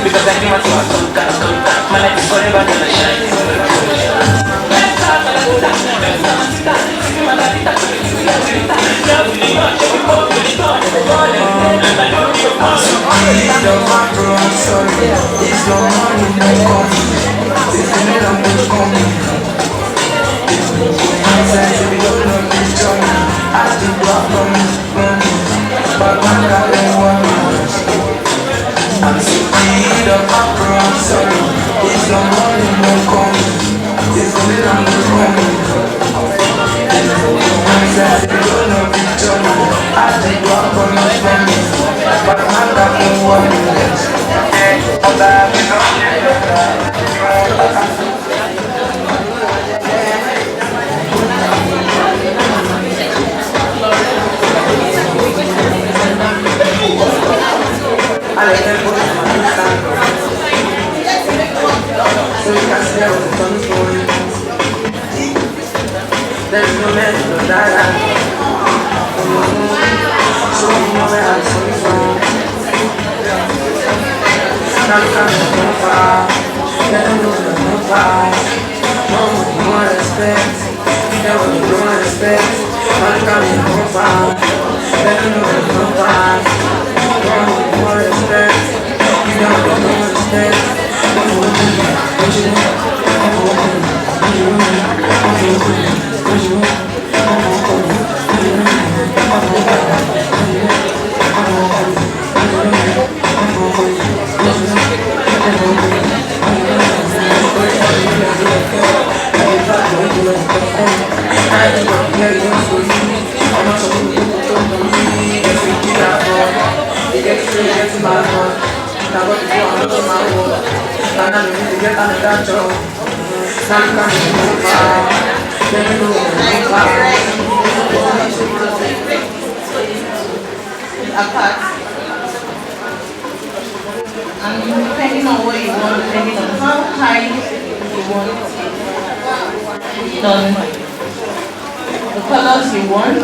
because I think my life is forever gonna shine. It's your money, no coming. If you need them, just call me. I'm saying, if you don't know this journey, I still love from There's no man to die. So you know where I'm coming from. Not coming from far. Let them know that I'm far. No more respect. There will be no respect. Not coming from far. Let them know that I'm far. No more respect. There will be no respect. Apart. And depending on what you want, depending on how high you want it done, the colors you want,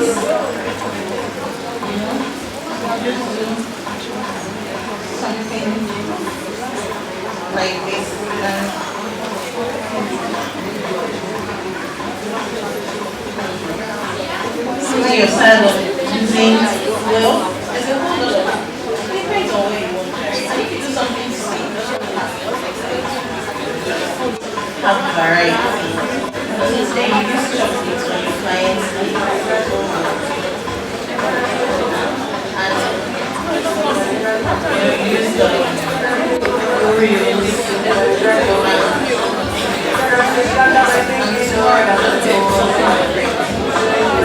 just do something like this. See your style of using, well, there's a whole lot of, it depends on where you want to. And if you do something sweet, have variety. Instead you use chocolates when your clients leave. And you use the Oreos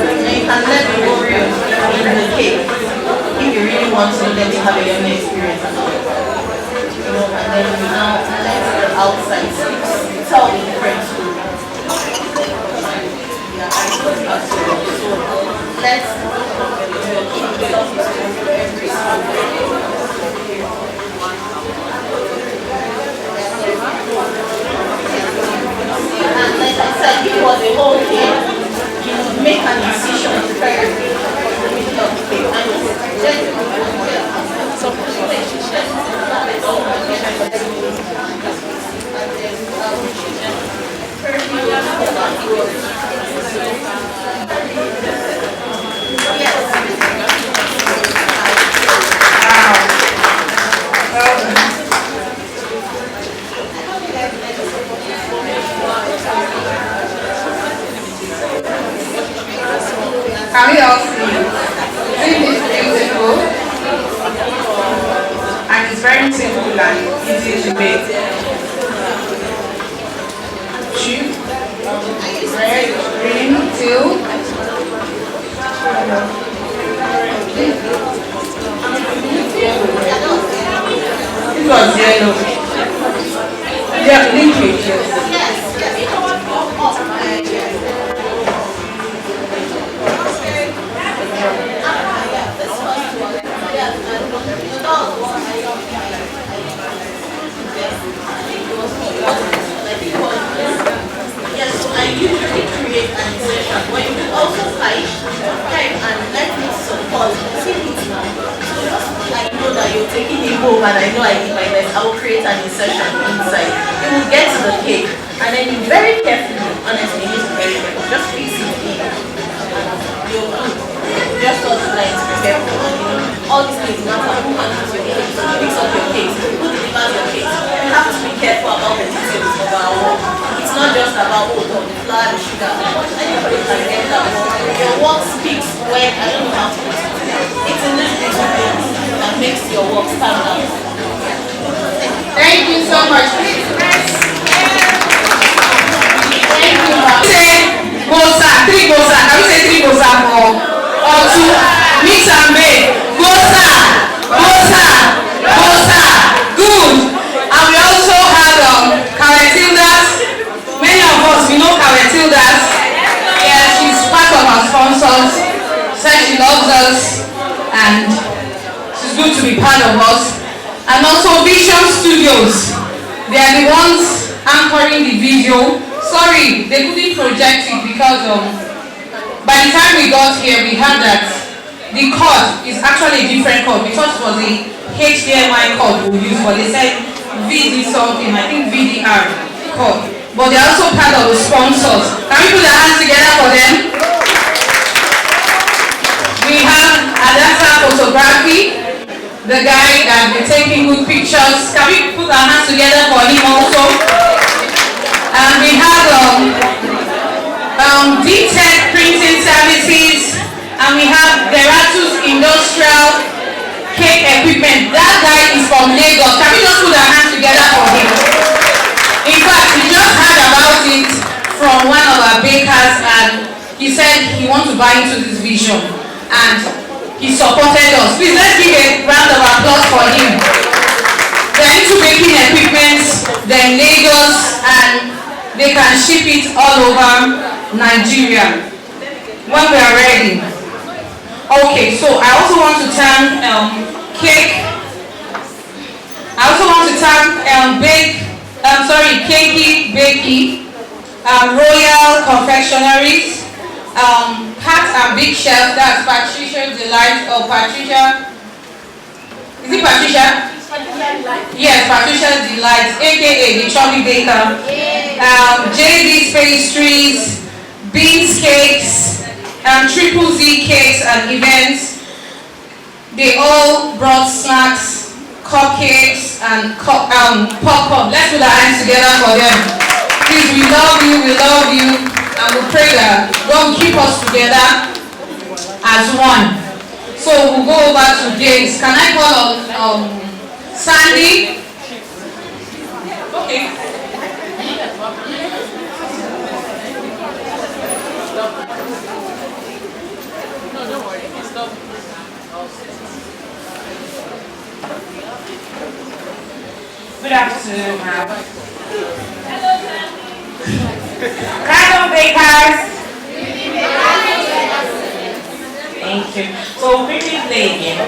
and you can let the Oreos in the cake if you really want to let it have a yummy experience. And then you now let the outside tell the difference. Let's and like I said, if it was a whole cake, you would make an incision in the middle of the cake Can we all see? Isn't this beautiful? And it's very simple and easy to make. Two, red, green, teal. This was yellow. Yeah, liquid, yes. Yes, so I usually create an insertion where you can also type and let me support. See it now. So just I know that you're taking it home and I know I did my best, I will create an insertion inside. You will get to the cake and then you very carefully, honestly, you need to be very careful. Just fix it in. You're good. Just those lines, be careful. And you know, all these things matter. Who handles your cake? Who picks up your cake? Who delivers your cake? You have to be careful about the details of our work. It's not just about the flour, the sugar. Anybody can get that. Your work speaks when I don't know how to put it. It's in this little things that makes your work stand out. Thank you so much. Thank you, ma'am. Say bosa, three bosa. Can we say three bosa or two? Mix and make. Bosa, bosa, bosa. Good. And we also had Caretildas. Many of us, we know Caretildas. Yeah, she's part of our sponsors. Said she loves us and she's good to be part of us. And also Vision Studios. They are the ones anchoring the video. Sorry, they couldn't project it because by the time we got here, we heard that the code is actually a different code. We thought it was a HDMI code we use, but they said VD something, I think VDR code. But they're also part of the sponsors. Can we put our hands together for them? We have Adasa Photography, the guy that is taking good pictures. Can we put our hands together for him also? And we have D-Tech Printing Services, and we have Veratus Industrial Cake Equipment. That guy is from Lagos. Can we just put our hands together for him? In fact, we just heard about it from one of our bakers, and he said he wants to buy into this vision, and he supported us. Please, let's give a round of applause for him. They're into baking equipment, they're in Lagos, and they can ship it all over Nigeria when we are ready. Okay, so I also want to thank Cakey Bakey, Royal Confectionaries, Pat and Big Chef, that's Patricia Delight, or Patricia, is it Patricia? Yes, Patricia Delight, aka the Chubby Baker, JD's Pastries, Beans Cakes, Triple Z Cakes and Events. They all brought snacks, cupcakes, and popcorn. Let's put our hands together for them. Please, we love you, and we pray that God will keep us together as one. So we'll go over to games. Can I call on Sandy? Okay. Good afternoon, ma'am. KANO bakers. Thank you. So quickly play again.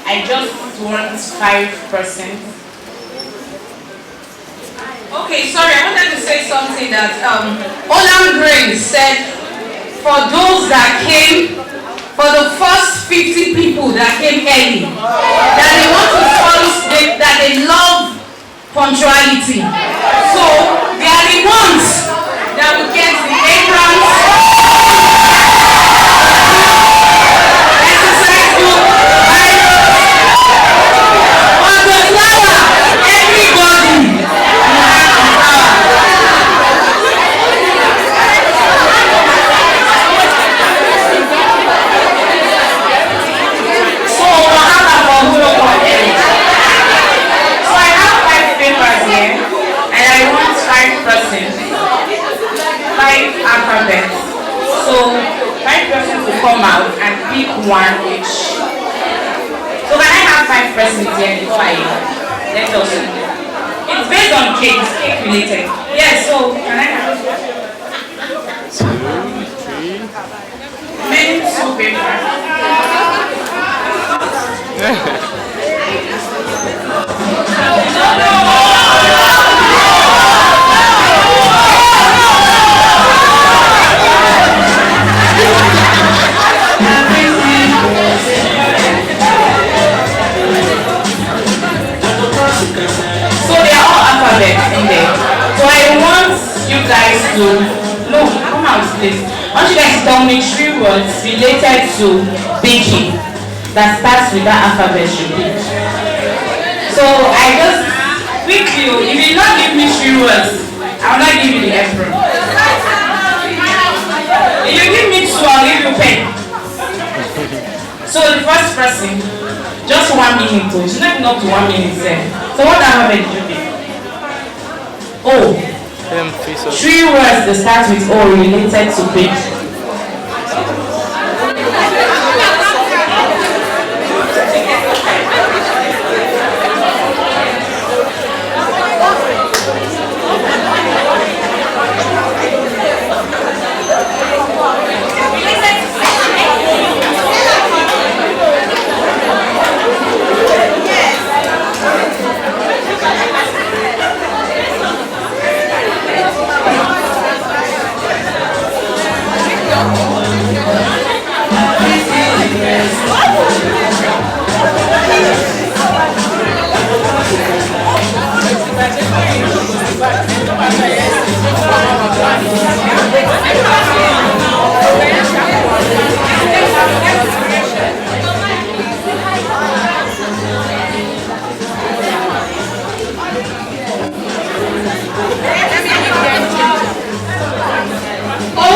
I just want 5%. Okay, sorry, I wanted to say something that Olam Grain said for those that came, for the first 50 people that came early, that they want to follow, that they love punctuality. So they are the ones that will get the aprons, exercise book, on the flower, everybody. Alphabets. So 5 persons will come out and pick one each. So can I have 5 persons here before I let us? It's based on cake, it's cake related. Yes, so can I have 2, 3. many 2 papers? In there. So I want you guys to come out please. I want you guys to tell me 3 words related to baking that starts with that alphabet you pick. So I just quickly, if you not give me 3 words, I will not give you the apron. If you give me 2, I'll give you pen. So the first person, just 1 minute, it's not enough to 1 minute. So what alphabet did you pick? O. 3 words that start with O related to baking.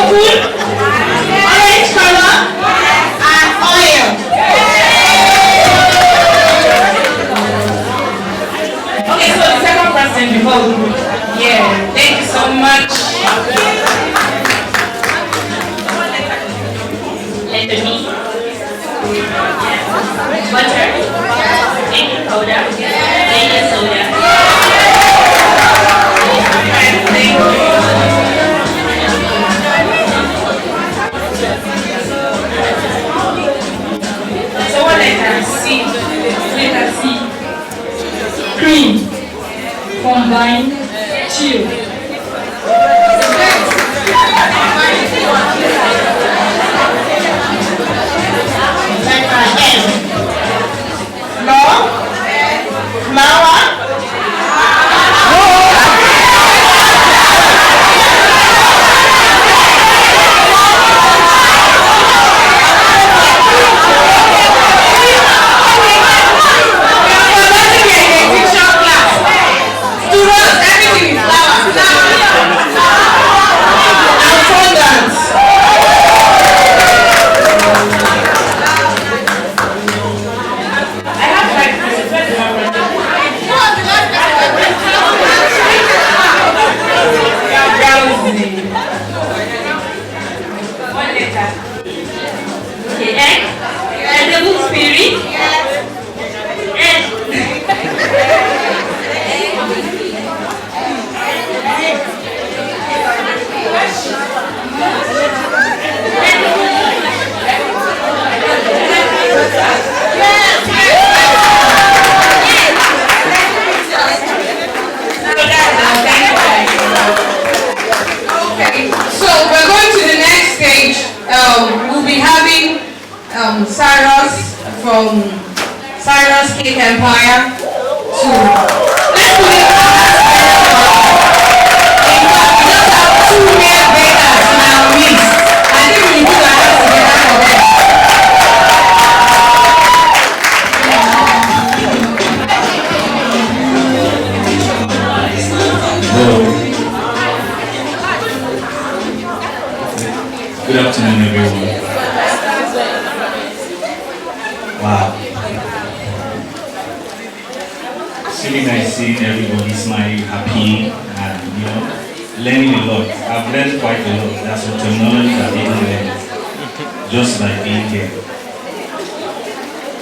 Open. Orange color. And oil. Okay, so the second person before we go. Yeah, thank you so much. Letter B. Butter. Baking powder. Baking soda. Thank you. So what letter C? Letter C. Cream. Combine. Chill. We'll be having Cyrus from Cyrus Cake Empire to let's put it in fact, we just have two male bakers in our midst. I think we put our hands together for them. Good afternoon, everyone. Wow. It's really nice seeing everybody smiling, happy, and learning a lot. I've learned quite a lot. That's some terminology I've even learned just by being here.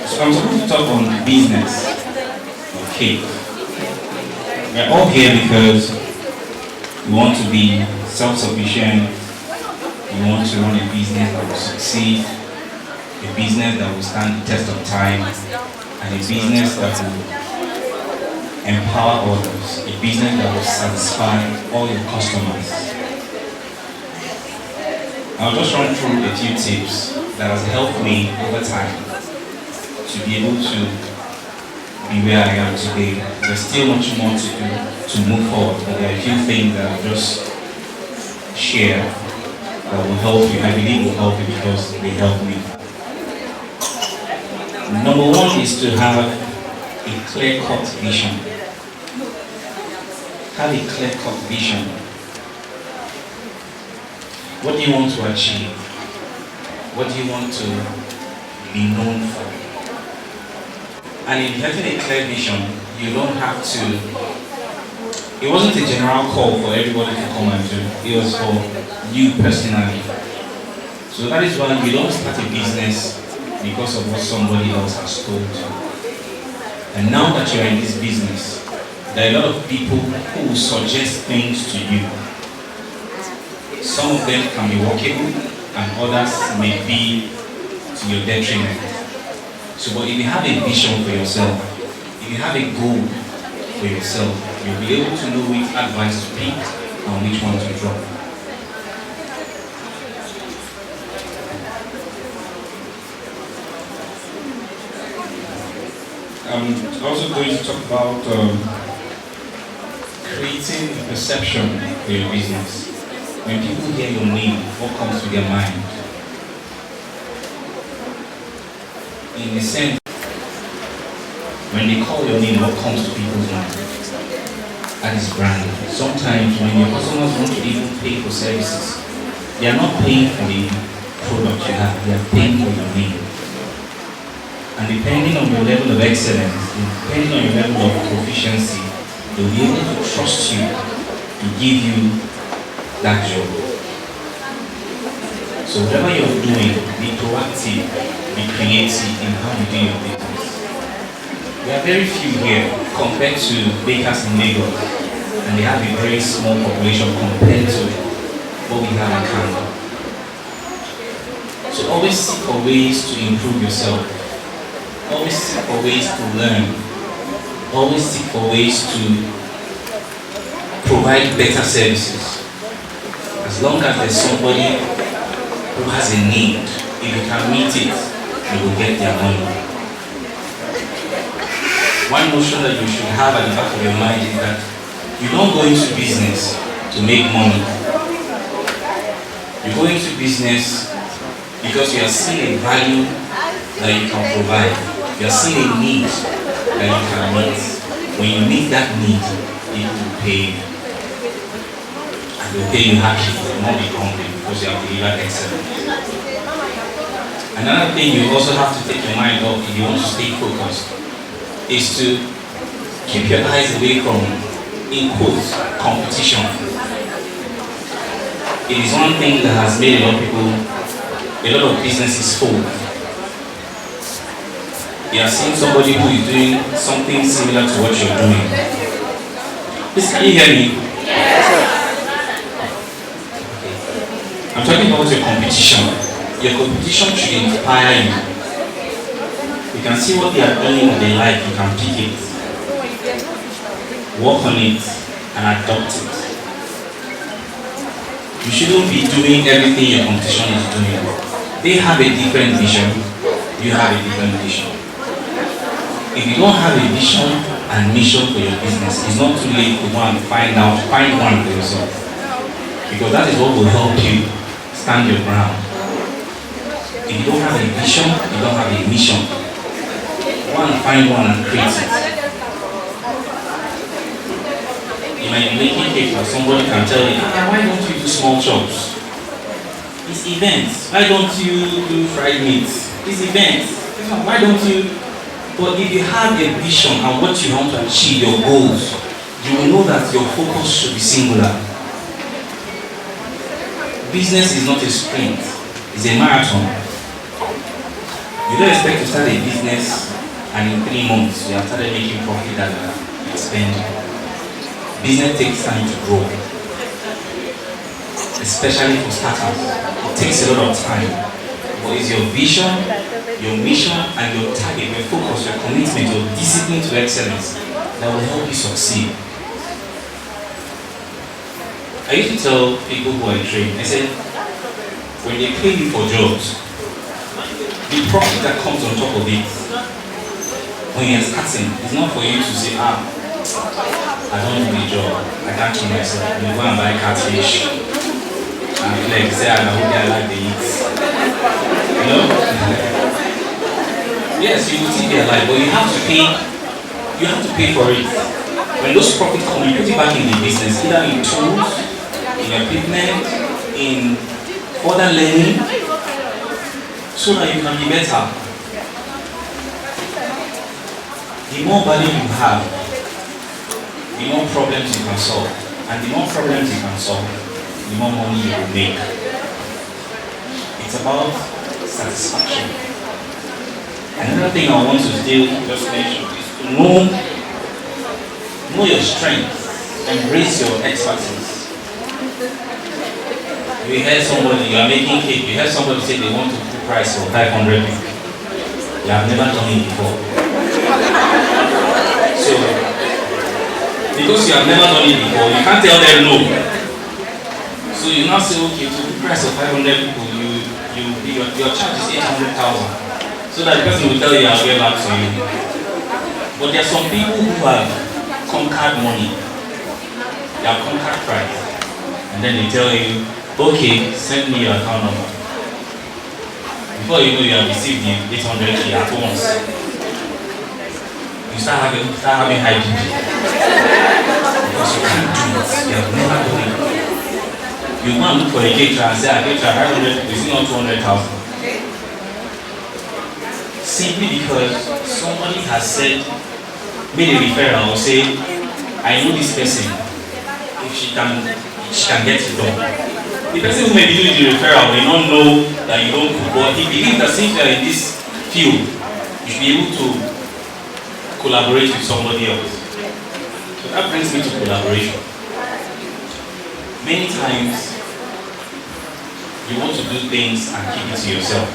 So I'm supposed to talk on business. Okay. We're all here because we want to be self-sufficient. We want to run a business that will succeed, a business that will stand the test of time, and a business that will empower others, a business that will satisfy all your customers. I'll just run through a few tips that has helped me over time to be able to be where I am today. There's still much more to do to move forward, but there are a few things that I'll just share that will help you. I believe will help you because they help me. Number one is to have a clear-cut vision. Have a clear-cut vision. What do you want to achieve? What do you want to be known for? And in having a clear vision, you don't have to. It wasn't a general call for everybody to come and do. It was for you personally. So that is why you don't start a business because of what somebody else has told you. And now that you're in this business, there are a lot of people who will suggest things to you. Some of them can be workable and others may be to your detriment. So but if you have a vision for yourself, if you have a goal for yourself, you'll be able to know which advice to pick and which one to drop. I'm also going to talk about creating a perception for your business. When people hear your name, what comes to their mind? In a sense, when they call your name, what comes to people's mind? That is brand. Sometimes when your customers want to even pay for services, They are not paying for the product you have, they are paying for your name. And depending on your level of excellence, depending on your level of proficiency, they'll be able to trust you to give you that job. So whatever you're doing, be proactive, be creative in how you do your business. There are very few here compared to bakers in Lagos, and they have a very small population compared to what we have in KANO. So always seek for ways to improve yourself. Always seek for ways to learn. Always seek for ways to provide better services. As long as there's somebody who has a need, if you can meet it, you will get their money. One notion that you should have at the back of your mind is that you don't go into business to make money. You go into business because you are seeing a value that you can provide. You are seeing a need that you can meet. When you meet that need, it will pay you. And they will pay you happy, not be hungry, because you have delivered excellence. Another thing you also have to take your mind off if you want to stay focused is to keep your eyes away from, in quotes, competition. It is one thing that has made a lot of people, a lot of businesses fold. You are seeing somebody who is doing something similar to what you're doing. Please, can you hear me? Yes, sir. I'm talking about your competition. Your competition should inspire you. You can see what they are doing, what they like, you can pick it. Work on it and adopt it. You shouldn't be doing everything your competition is doing. They have a different vision, you have a different vision. If you don't have a vision and mission for your business, it's not too late to go and find one for yourself. Because that is what will help you stand your ground. If you don't have a vision, you don't have a mission. Go and find one and create it. You might be making cake, but somebody can tell you, why don't you do small chops? It's events. Why don't you do fried meat? It's events. Why don't you? But if you have a vision and what you want to achieve, your goals, you will know that your focus should be singular. Business is not a sprint, it's a marathon. You don't expect to start a business and in 3 months you have started making profit that you are spending. Business takes time to grow, especially for starters. It takes a lot of time. But it's your vision, your mission, and your target, your focus, your commitment, your discipline to excellence that will help you succeed. I used to tell people who I train, I said, when they pay you for jobs, the profit that comes on top of it, when you're starting, is not for you to say, I don't do the job, I can't kill myself. You go and buy catfish and like say, I like the eat. You know? Yes, you will still be alive, but you have to pay for it. When those profits come, you put it back in the business, either in tools, in equipment, in further learning, so that you can be better. The more value you have, the more problems you can solve. And the more problems you can solve, the more money you will make. It's about satisfaction. Another thing I want to just mention is to know your strength, embrace your expertise. You hear somebody, you are making cake, you hear somebody say they want to put price for 500 people. You have never done it before. So, because you have never done it before, you can't tell them no. So you now say, okay, to the price of 500 people, your charge is 800,000. So that the person will tell you, I'll get back to you. But there are some people who have conquered money. They have conquered price. And then they tell you, okay, send me your account number. Before you know, you have received the 800K at once. You start having high BP. Because you can't do it. You have never done it. You You go and look for a caterer and say, a caterer 500, is it not 200,000? Simply because somebody has said, made a referral or say, I know this person, if she can get it done. The person who may be doing the referral may not know that you don't cook, but he believes that since you are in this field, you should be able to collaborate with somebody else. So that brings me to collaboration. Many times, you want to do things and keep it to yourself.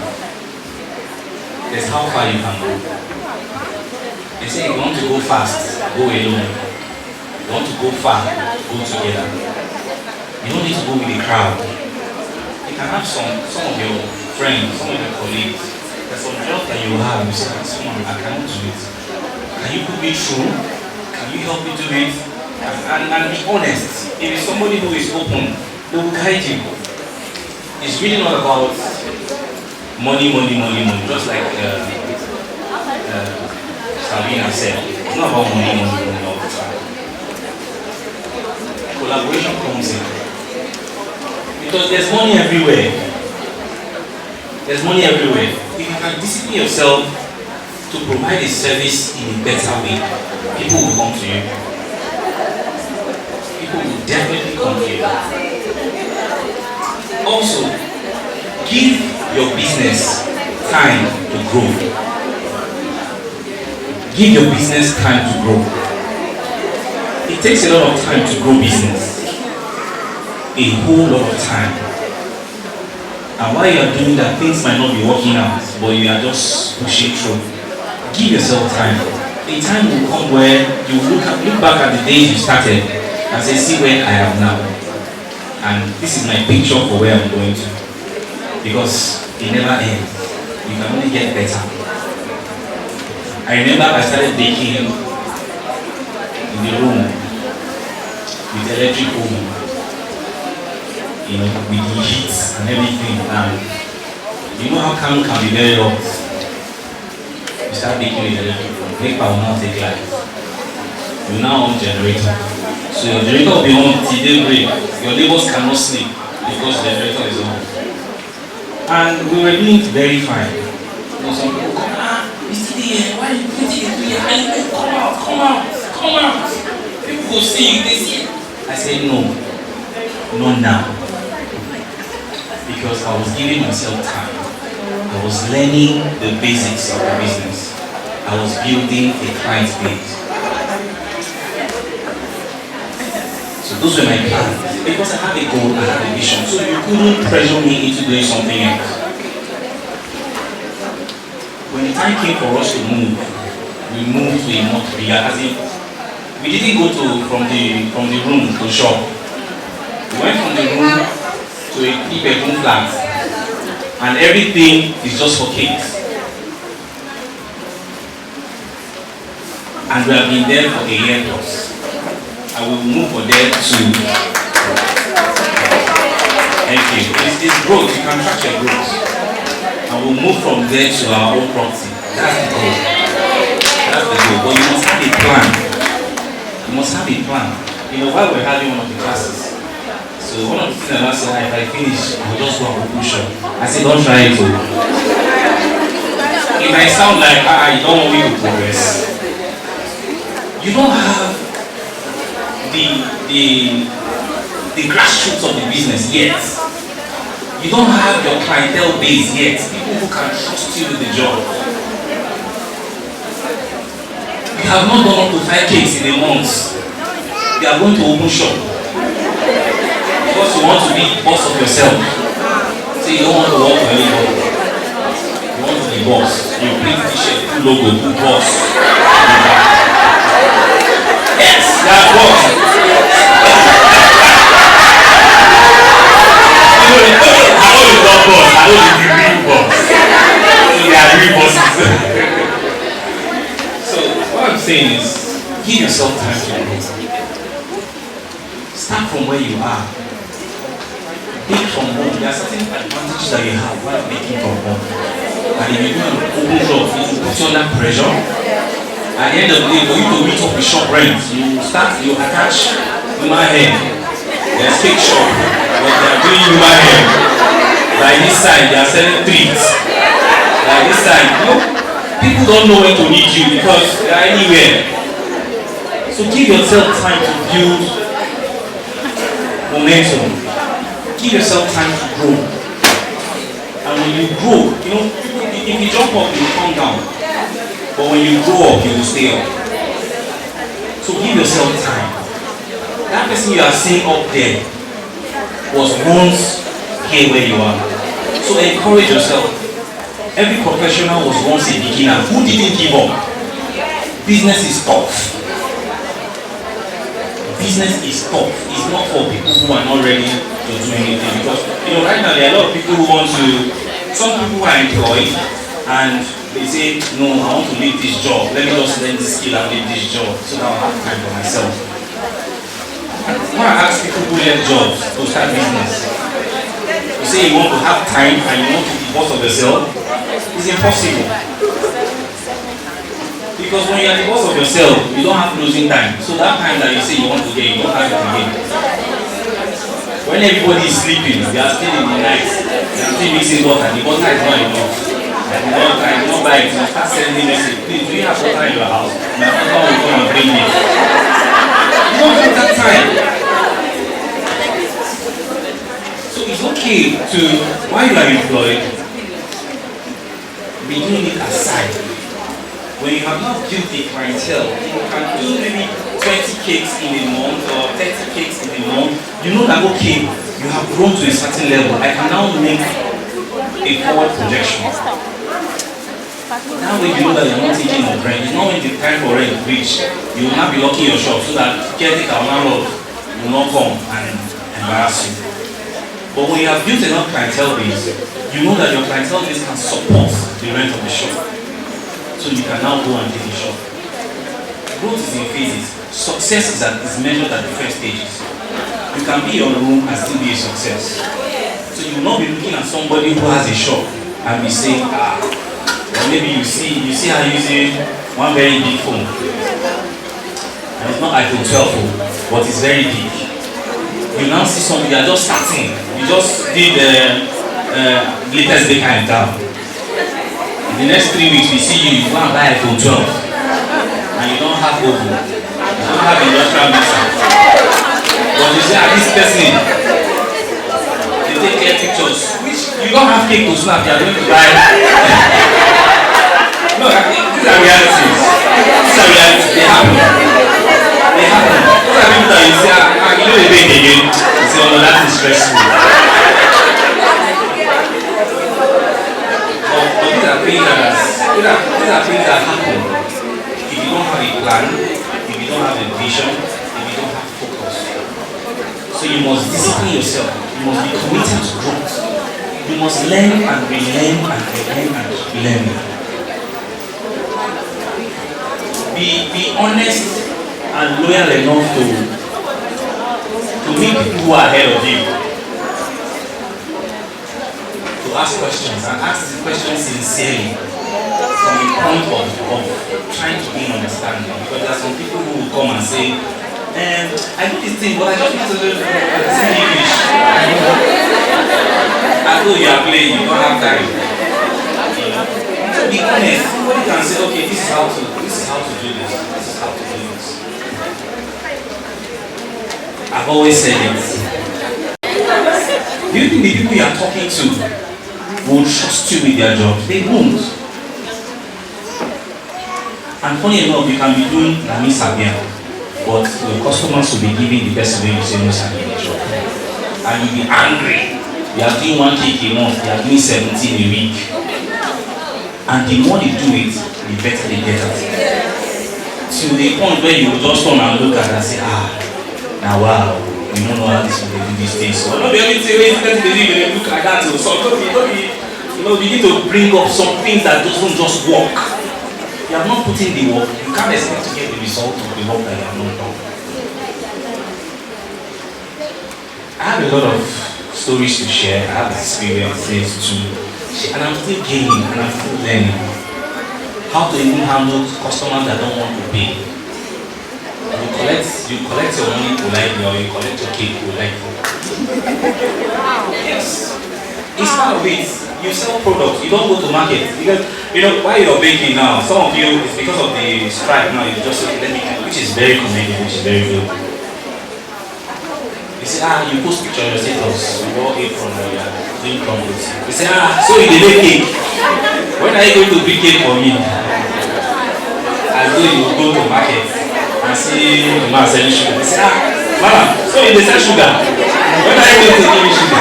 That's how far you can go. They say if you want to go fast, go alone. If you want to go far, go together. You don't need to go with the crowd. You can have some of your friends, some of your colleagues. There's some jobs that you have, you say, someone, I cannot do it. Can you put me through? Can you help me do it? And be honest. If it's somebody who is open, they will guide you. It's really not about money, just like Sabina said. It's not about money all the time. Collaboration comes in. Because there's money everywhere. There's money everywhere. If you can discipline yourself to provide a service in a better way, people will come to you. People will definitely come to you. Also, give your business time to grow. Give your business time to grow. It takes a lot of time to grow business. A whole lot of time. And while you are doing that, things might not be working out, but you are just pushing through. Give yourself time. A time will come where you look back at the days you started and say, see where I am now. And this is my picture for where I'm going to. Because it never ends. You can only get better. I remember I started baking in the room with electric oven. You know, with the heat and everything. And you know how KANO can be very hot. You start baking with electric oven. Paper will now take light. You now on generator. So your generator will be on till daybreak. Your neighbors cannot sleep because the generator is on. And we were doing it very fine. You know, some people come, Mr. D, why are you putting it here? Come out. People go see you, they see it. I said, no, not now. Because I was giving myself time. I was learning the basics of the business. I was building a client base. So those were my plans. Because I had a goal, I had a vision. So you couldn't pressure me into doing something else. When the time came for us to move, we moved to a much bigger, as in, we didn't go from the room to shop. We went from the room to a 3-bedroom flat, and everything is just for kids. And we have been there for a year plus. I will move for there to. Thank you. It's growth. You can track your growth. And we'll move from there to our own property. That's the goal. That's the goal. But you must have a plan. You must have a plan. You know, while we're having one of the classes, so one of the things I said, if I finish, I'll just go and open shop. I said, don't try it. It might sound like, you don't want me to progress. You don't have the grassroots of the business yet. You don't have your clientele base yet. People who can trust you with the job. You have not done up to 5 cakes in a month. You are going to open shop. Because you want to be the boss of yourself. So you don't want to work for anybody. You want to be boss. You print t-shirt, put logo, put boss. Yes, that's what. I know the top boss, I know the real boss. So they are real bosses. So what I'm saying is, give yourself time to grow. Start from where you are. Take from home. There are certain advantages that you have while making from home. And if you do an open shop, it will put you under pressure. At the end of the day, for you to meet up with shop rent, you attach human hair. There's fake shop. but they are doing human hair. By this side, they are selling treats. By this side, people don't know when to need you because they are anywhere. So give yourself time to build momentum. Give yourself time to grow. And when you grow, if you jump up, you will come down. But when you grow up, you will stay up. So give yourself time. That person you are seeing up there was once here where you are. So encourage yourself. Every professional was once a beginner. Who didn't give up? Business is tough. Business is tough. It's not for people who are not ready to do anything. Because right now there are a lot of people who want to. Some people are employed and they say, no, I want to leave this job. Let me just learn this skill and leave this job so that I'll have time for myself. When I ask people who left jobs to start business, you say you want to have time and you want to be boss of yourself, it's impossible. Because when you are the boss of yourself, you don't have closing time. So that time that you say you want to get, you don't have it again. When everybody is sleeping, they are still in the night. They are still mixing water. The water is not enough. And the water is not buy it. You start sending message. Please, do you have water in your house? My husband will come and bring it. You don't have that time. So it's okay to, while you are employed, be doing it aside. When you have not built a clientele, you can do maybe 20 cakes in a month or 30 cakes in a month. You know that, okay, you have grown to a certain level. I can now make a forward projection. Now when you know that you're not thinking of rent, you know when the time for rent reach, you will not be locking your shop so that caretaker or landlord will not come and embarrass you. But when you have built enough clientele base, you know that your clientele base can support the rent of the shop. So you can now go and take a shop. Growth is in phases. Success is measured at different stages. You can be in your room and still be a success. So you will not be looking at somebody who has a shop and be saying, or maybe you see her using one very big phone. And it's not iPhone 12, but it's very big. You now see somebody, you are just starting. You just did the latest baker in town. In the next 3 weeks, we see you go and buy iPhone 12. And you don't have oven. You don't have industrial mixer. But you say, this person, they take clear pictures, which you don't have cake to snap, you are going to buy. No, these are realities. These are realities. They happen. They happen. Those are people that you say, you know they bake again. You say, oh no, that is stressful. These are things that happen if you don't have a plan, if you don't have a vision, if you don't have focus. So you must discipline yourself. You must be committed to growth. You must learn and relearn and relearn and learn. Be honest and loyal enough to meet people who are ahead of you. To ask questions and ask the questions sincerely. From the point of trying to gain understanding, because there are some people who will come and say, I do this thing, but I just need to learn English. I know you are playing, you don't have time. So be honest. Somebody can say, okay, this is how to do this. This is how to do this. I've always said it. Do you think the people you are talking to will trust you with their jobs? They won't. And funny enough, you can be doing Nami Sabia, but your customers will be giving the best way you say no Sabia job. And you'll be angry. You are doing 1 cake a month, you are doing 17 a week. And the more you do it, the better they get at it. To the point where you will just turn and look at it and say, now wow, you don't know how this will do these days. So not the only thing when you look like that. So you need to bring up some things that doesn't just work. You have not put in the work, you can't expect to get the result of the work that you have not done. I have a lot of stories to share, I have experiences to share, and I'm still gaining and I'm still learning how to even handle customers that don't want to pay. You collect your money politely, or you collect your cake politely. Yes. It's part of it. You sell products, you don't go to market. Because, while you're baking now, some of you, it's because of the strike now, you just say, let me, which is very convenient, which is very good. You say, you post picture on your status, you all apron or you are doing crumbles. You say, so you did cake. When are you going to bring cake for me? As though you go to market and see the man selling sugar. You say, madam, so you sell sugar. When are you going to give me sugar?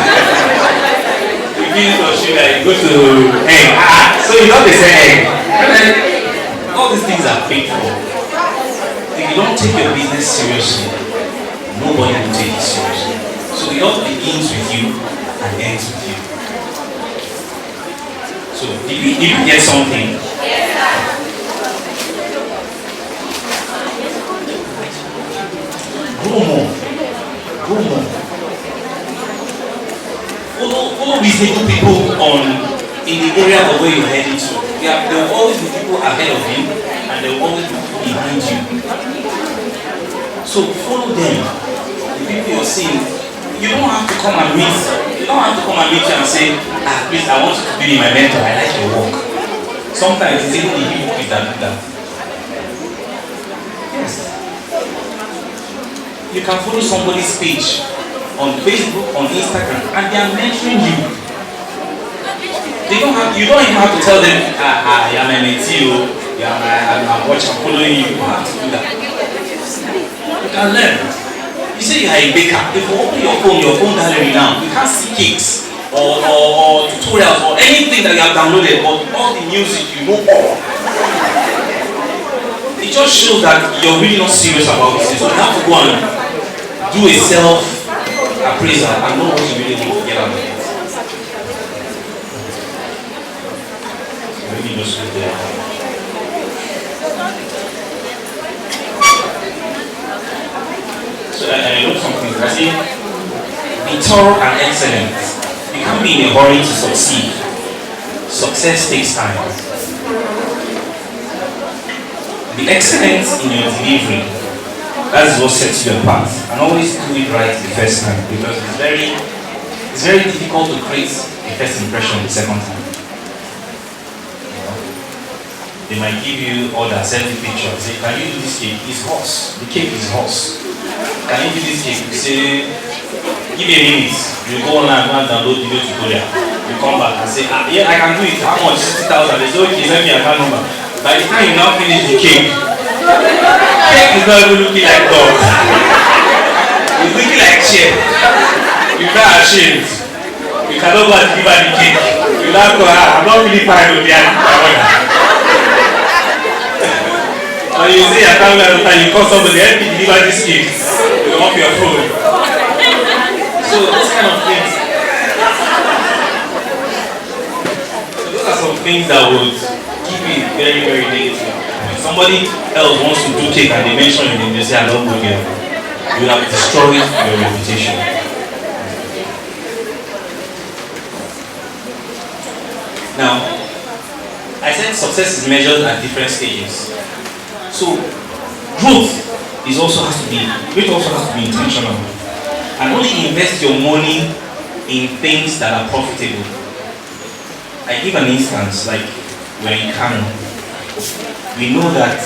You give it for sugar, you go to egg. So you don't say egg. All these things are paid for. If you don't take your business seriously, nobody will take it seriously. So it all begins with you and ends with you. So did you get something? Grow more. Grow more. Follow reasonable people in the area of where you're heading to. There will always be people ahead of you and there will always be people behind you. So follow them. The people you're seeing, you don't have to come and meet. You don't have to come and meet you and say, please, I want you to be my mentor. I like your work. Sometimes it's even the hypocrites that do that. Yes. You can follow somebody's page on Facebook, on Instagram, and they are mentoring you. You don't even have to tell them, I'm a mentee, I'm watching, I'm following you. You don't have to do that. You can learn. You say you are a baker. If you open your phone gallery now, you can't see cakes or tutorials or anything that you have downloaded, but all the music you know all. It just shows that you're really not serious about this. So you have to go and do a self-appraisal and know what you really want to get out of it. Maybe just right there. So I look something. I see, be thorough and excellent. You can't be in a hurry to succeed. Success takes time. Be excellent in your delivery. That is what sets you apart. And always do it right the first time, because it's very difficult to create a first impression the second time. They might give you order, send you pictures. Say, can you do this cake? It's horse. The cake is horse. Can you do this cake? You say, give me a minute. You go online and download the video tutorial. You come back and say, yeah, I can do it. How much? 60,000. They say, okay, send me a account number. By the time you now finish the cake is not even looking like dog. It's looking like chair. You're not ashamed. You cannot go and give her the cake. You now go, I'm not really fine with the order. Or you say you're coming out and you call somebody, help me deliver this cake. You come off your phone. So those kind of things. So those are some things that would give you very, very negative. When somebody else wants to do cake and they mention it and they say, I don't go here, you will have destroyed your reputation. Now, I said success is measured at different stages. So, growth also has to be intentional. And only invest your money in things that are profitable. I give an instance, like we're in KANO. We know that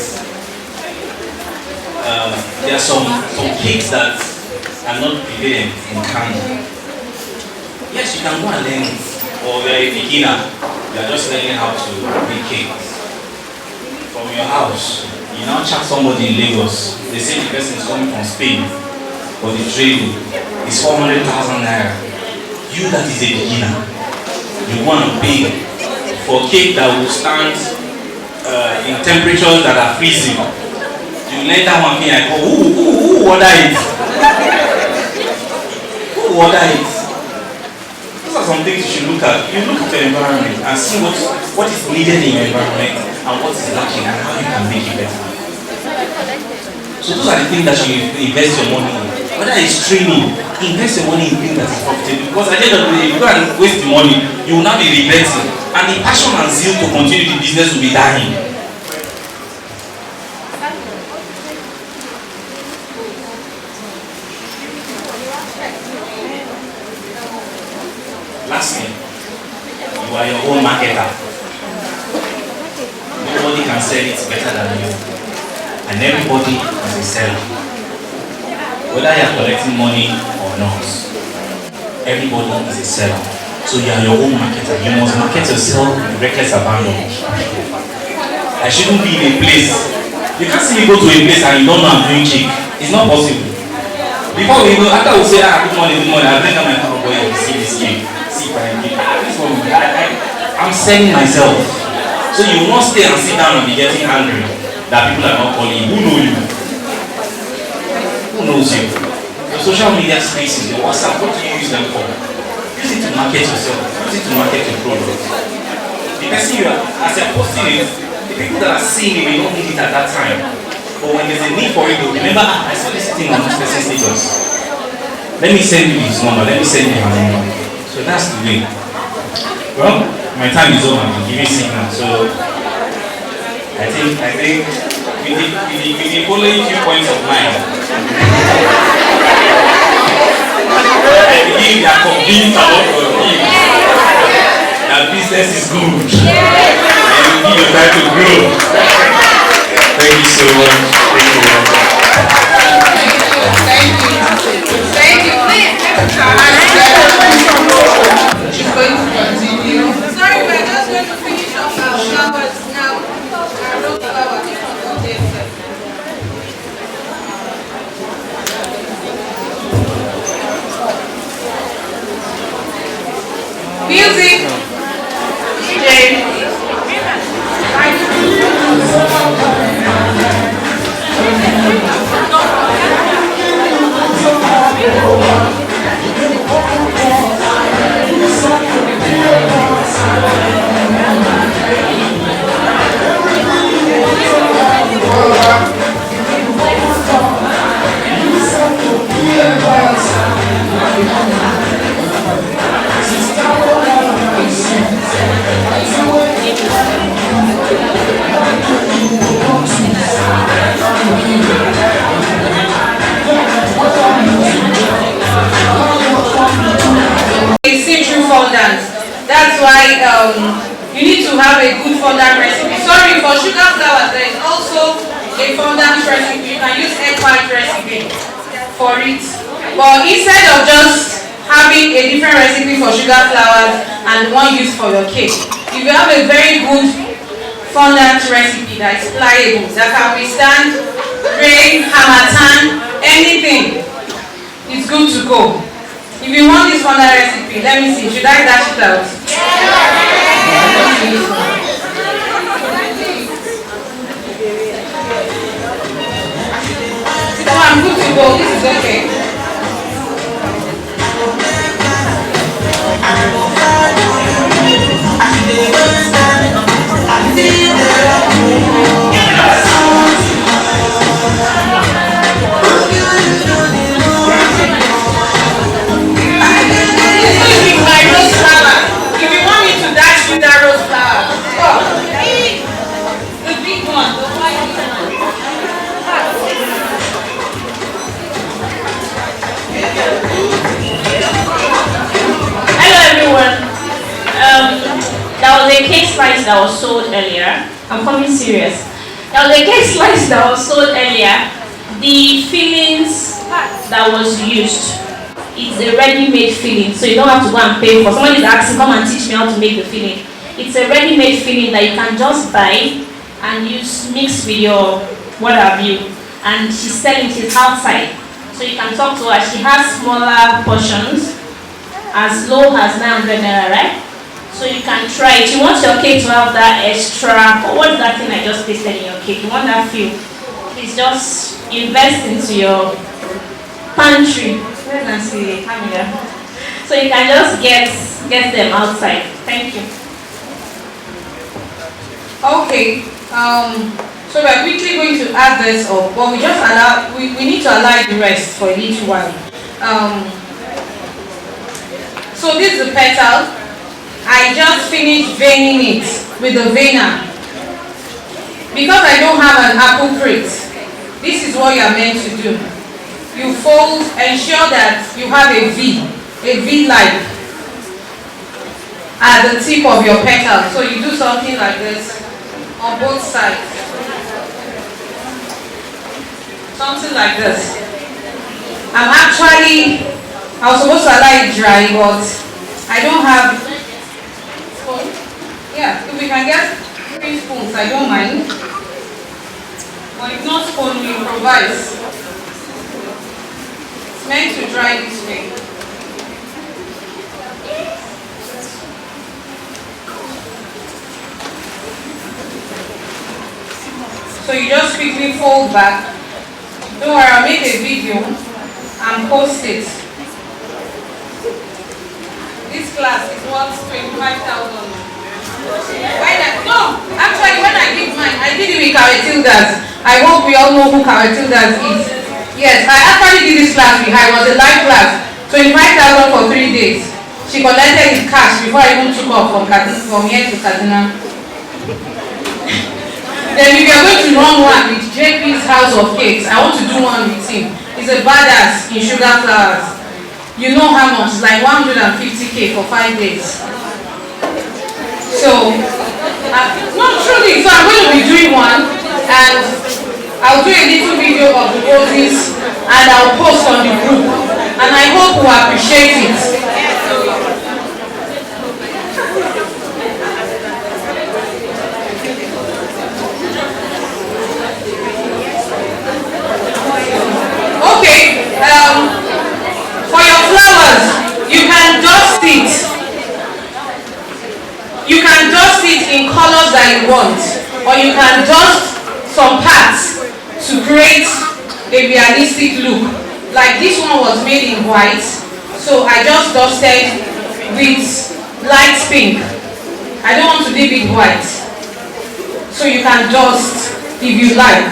there are some cakes that are not prevalent in KANO. Yes, you can go and learn it. Or you're a beginner, you're just learning how to make cakes. From your house, you now chat somebody in Lagos, they say the person is coming from Spain for the trade, it's 400,000 naira. You that is a beginner, you want to pay for cake that will stand in temperatures that are freezing. You let that one thing I call, who order it? Who order it? Those are some things you should look at. You look at your environment and see what is needed in your environment and what is lacking and how you can make it better. So those are the things that you invest your money in. Whether it's training, invest your money in things that is profitable. Because at the end of the day, if you go and waste the money, you will not be regretting. And the passion and zeal to continue the business will be dying. Lastly, you are your own marketer. Nobody can sell it better than you. And everybody is a seller. Whether you are collecting money or not, everybody is a seller. So you are your own marketer. You must market yourself with reckless abandon. I shouldn't be in a place. You can't see me go to a place and you don't know I'm doing chic. It's not possible. Before we go, after we say, good morning, I bring up my phone, boy, see this cake. See if I can get I'm selling myself. So you will not stay and sit down and be getting angry that people are not calling you. Who know you? Who knows you? Your social media spaces, your WhatsApp, what do you use them for? Use it to market yourself. Use it to market your product. The person you are, as you're posting it, the people that are seeing it may not need it at that time. But when there's a need for it, remember, I saw this thing on this person's status. Let me send you his number, let me send you her number. So that's the way. Well, my time is over, I'm giving signal. So I think with the following few points of mine, I believe they are convinced about your team that business is good. And you give your time to grow. Thank you so much. Thank you. Thank you. She's going to continue. Sorry, we're just going to finish off our flowers now. Our rose flowers. Music. DJ. That's why you need to have a good fondant recipe. Sorry, for sugar flour, there is also a fondant recipe. You can use egg white recipe for it. But instead of just having a different recipe for sugar flour and one used for your cake, if you have a very good fondant recipe that is pliable, that can withstand rain, harmattan, anything, it's good to go. If you want this fondant recipe, let me see. Should I dash it out? So I'm good to go. This is okay. That was sold earlier. I'm coming serious. Now the cake slice that was sold earlier, the fillings that was used, it's a ready-made filling, so you don't have to go and pay for. Someone is asking, come and teach me how to make the filling. It's a ready-made filling that you can just buy and use, mix with your what have you. And she's selling it outside, so you can talk to her. She has smaller portions, as low as 900 naira, right? So you can try it. You want your cake to have that extra, or what's that thing I just pasted in your cake? You want that feel. Please just invest into your pantry. Let me see, Camilla. So you can just get them outside. Thank you. Okay. So we are quickly going to add this up, but we need to allow the rest for each one. So this is the petal. I just finished veining it with the veiner. Because I don't have an apple crate, this is what you are meant to do. You fold, ensure that you have a V-like. at the tip of your petal. So you do something like this on both sides. Something like this. I was supposed to allow it dry, but I don't have spoon. Yeah, if we can get 3 spoons, I don't mind. But if not spoon, we improvise. It's meant to dry this way. So you just quickly fold back. Don't worry, I'll make a video and post it. This class is worth 25,000. Actually, when I did mine, I did it with Caretildas. I hope we all know who Caretildas is. Yes, I actually did this class with her. It was a live class. 25,000 for 3 days. She collected it cash before I even took off from here to Kaduna. Then if you're going to run one with JP's House of Cakes, I want to do one with him. He's a badass in sugar flowers. You know how much? It's like 150K for 5 days. So, no, truly. So I'm going to be doing one, and I'll do a little video of the roses, and I'll post on the group. And I hope you appreciate it. Okay, for your flowers, you can dust it. You can dust it in colors that you want, or you can dust some parts to create a realistic look. Like this one was made in white, so I just dusted with light pink. I don't want to leave it white, so you can dust if you like.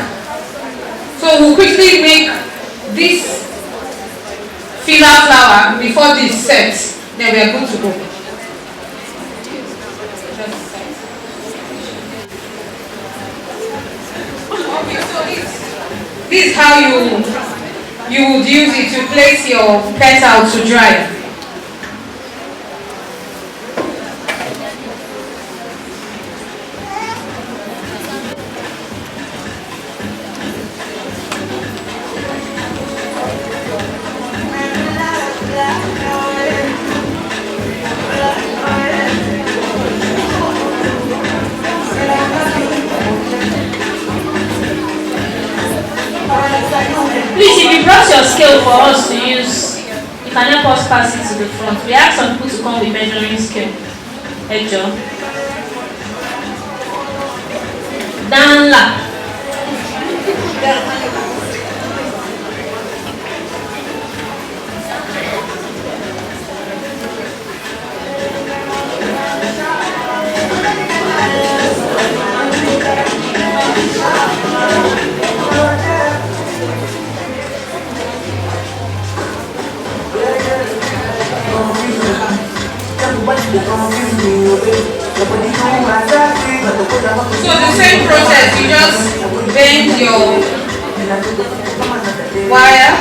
So we'll quickly make this filler flower before this sets, then we are good to go. Okay, so this is how you would use it to place your petal to dry. Please, if you brought your scale for us to use, you can help us pass it to the front. We have some people to come with measuring scale. Hey, Joe. Danla. So the same process, you just bend your wire.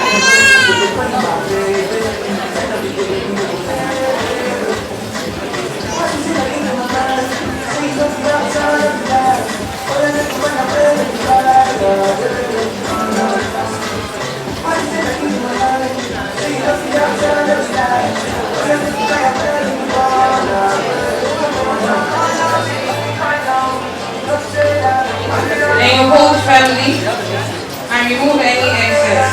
Then you hold firmly and remove any excess.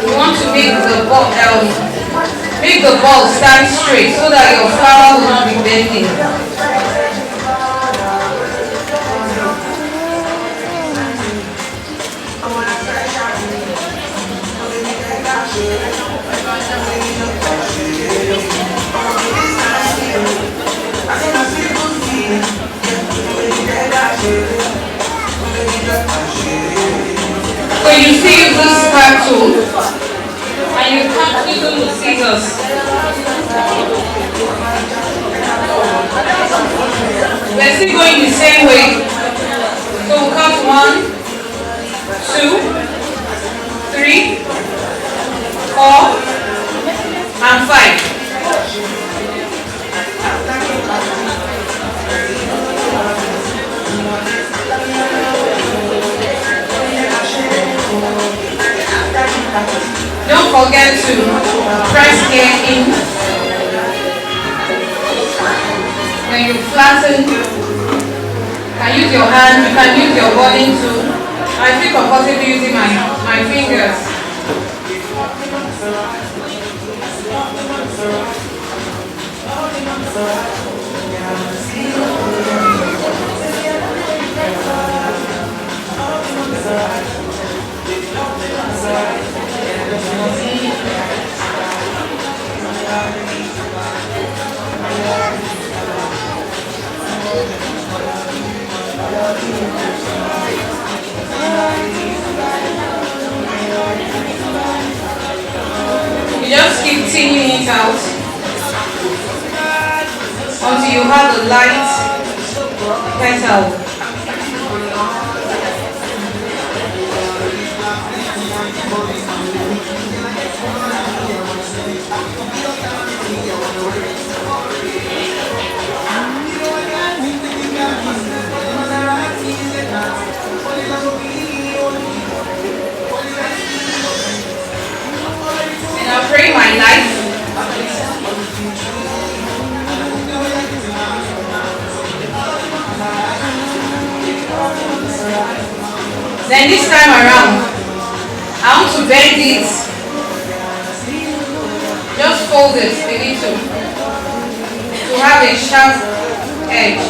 You want to make the ball stand straight so that your flower will not be bending. you still use this scar tool and you cut using the scissors. We're still going the same way. So we'll count 1, 2, 3, 4, and 5. Don't forget to press here in. When you flatten, you can use your hand, you can use your body too. I feel comfortable using my fingers. You just keep thinning it out until you have a light petal. And I'll bring my knife. Then this time around, I want to bend it. Just fold it a little to have a sharp edge.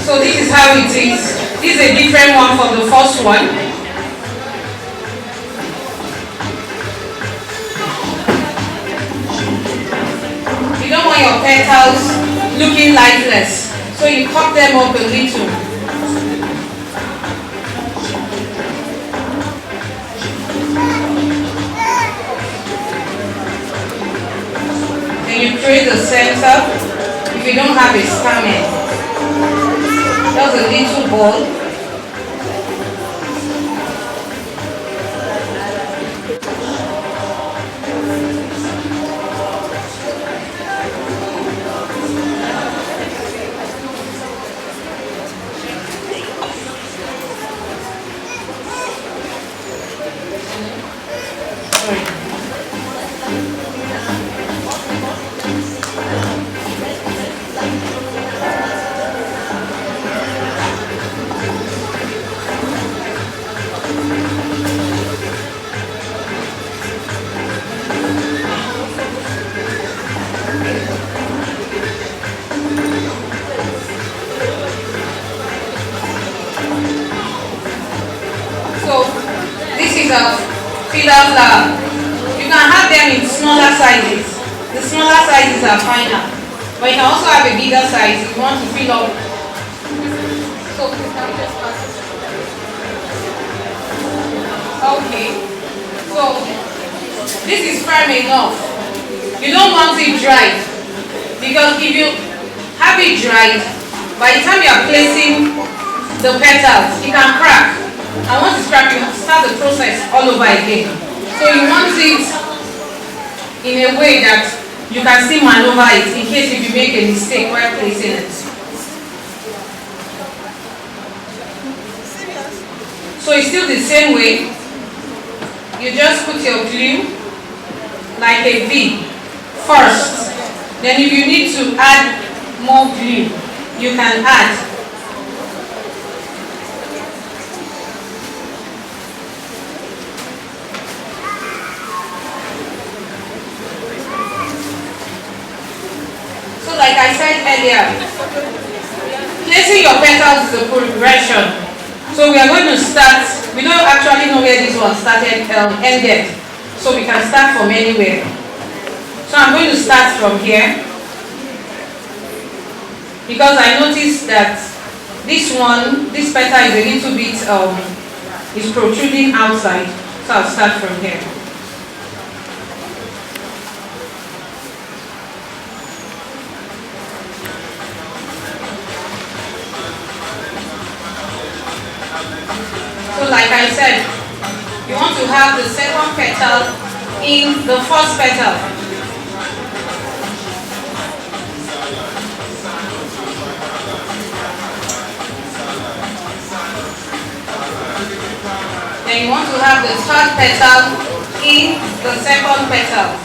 So this is how it is. This is a different one from the first one. You don't want your petals looking lifeless, so you cut them up a little. Then you create the center. If you don't have a stamen, just a little ball. So this is a filler flower. You can have them in smaller sizes. The smaller sizes are finer, but you can also have a bigger size if you want to fill up. So okay, so this is firm enough. You don't want it dried, because if you have it dried, by the time you are placing the petals, it can crack. And once it's cracked, you have to start the process all over again. So you want it in a way that you can still maneuver it in case if you make a mistake while placing it. So it's still the same way. You just put your glue like a V first. Then if you need to add more glue, you can add. So like I said earlier, placing your petals is a progression. So we are going to start, we don't actually know where this one started, ended. So we can start from anywhere. So I'm going to start from here because I noticed that this petal is a little bit is protruding outside. So I'll start from here. So like I said, you want to have the second petal in the first petal. Then you want to have the third petal in the second petal.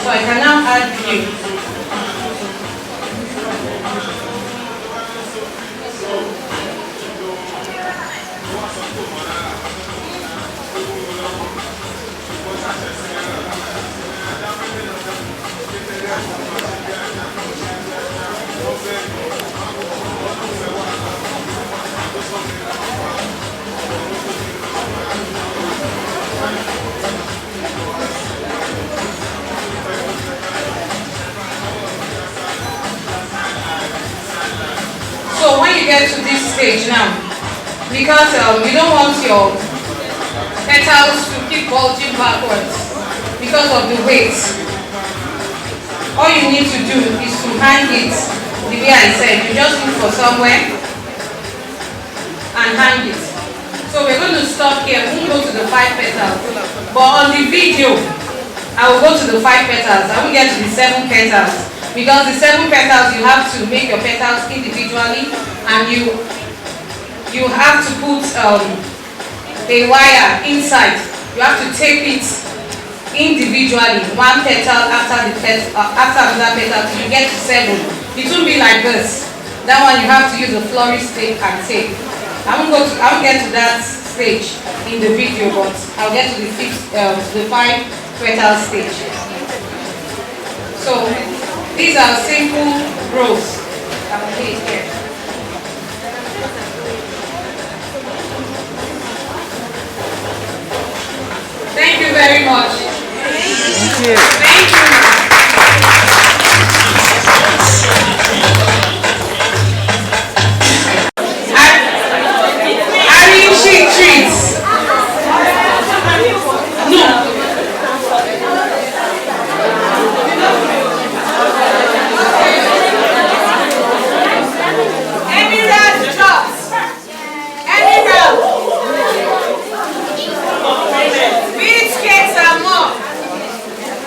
So I can now add glue. So when you get to this stage now, because you don't want your petals to keep bulging backwards because of the weight, all you need to do is to hang it the way I said. You just look for somewhere and hang it. So we're going to stop here. We won't go to the 5 petals. But on the video, I will go to the 5 petals. I won't get to the 7 petals. Because the 7 petals, you have to make your petals individually, and you have to put a wire inside. You have to tape it individually, one petal after another petal till you get to 7. It won't be like this. That one you have to use a florist tape and tape. I won't get to that stage in the video, but I'll get to the 5 petal stage. So these are simple rows. I will do it here.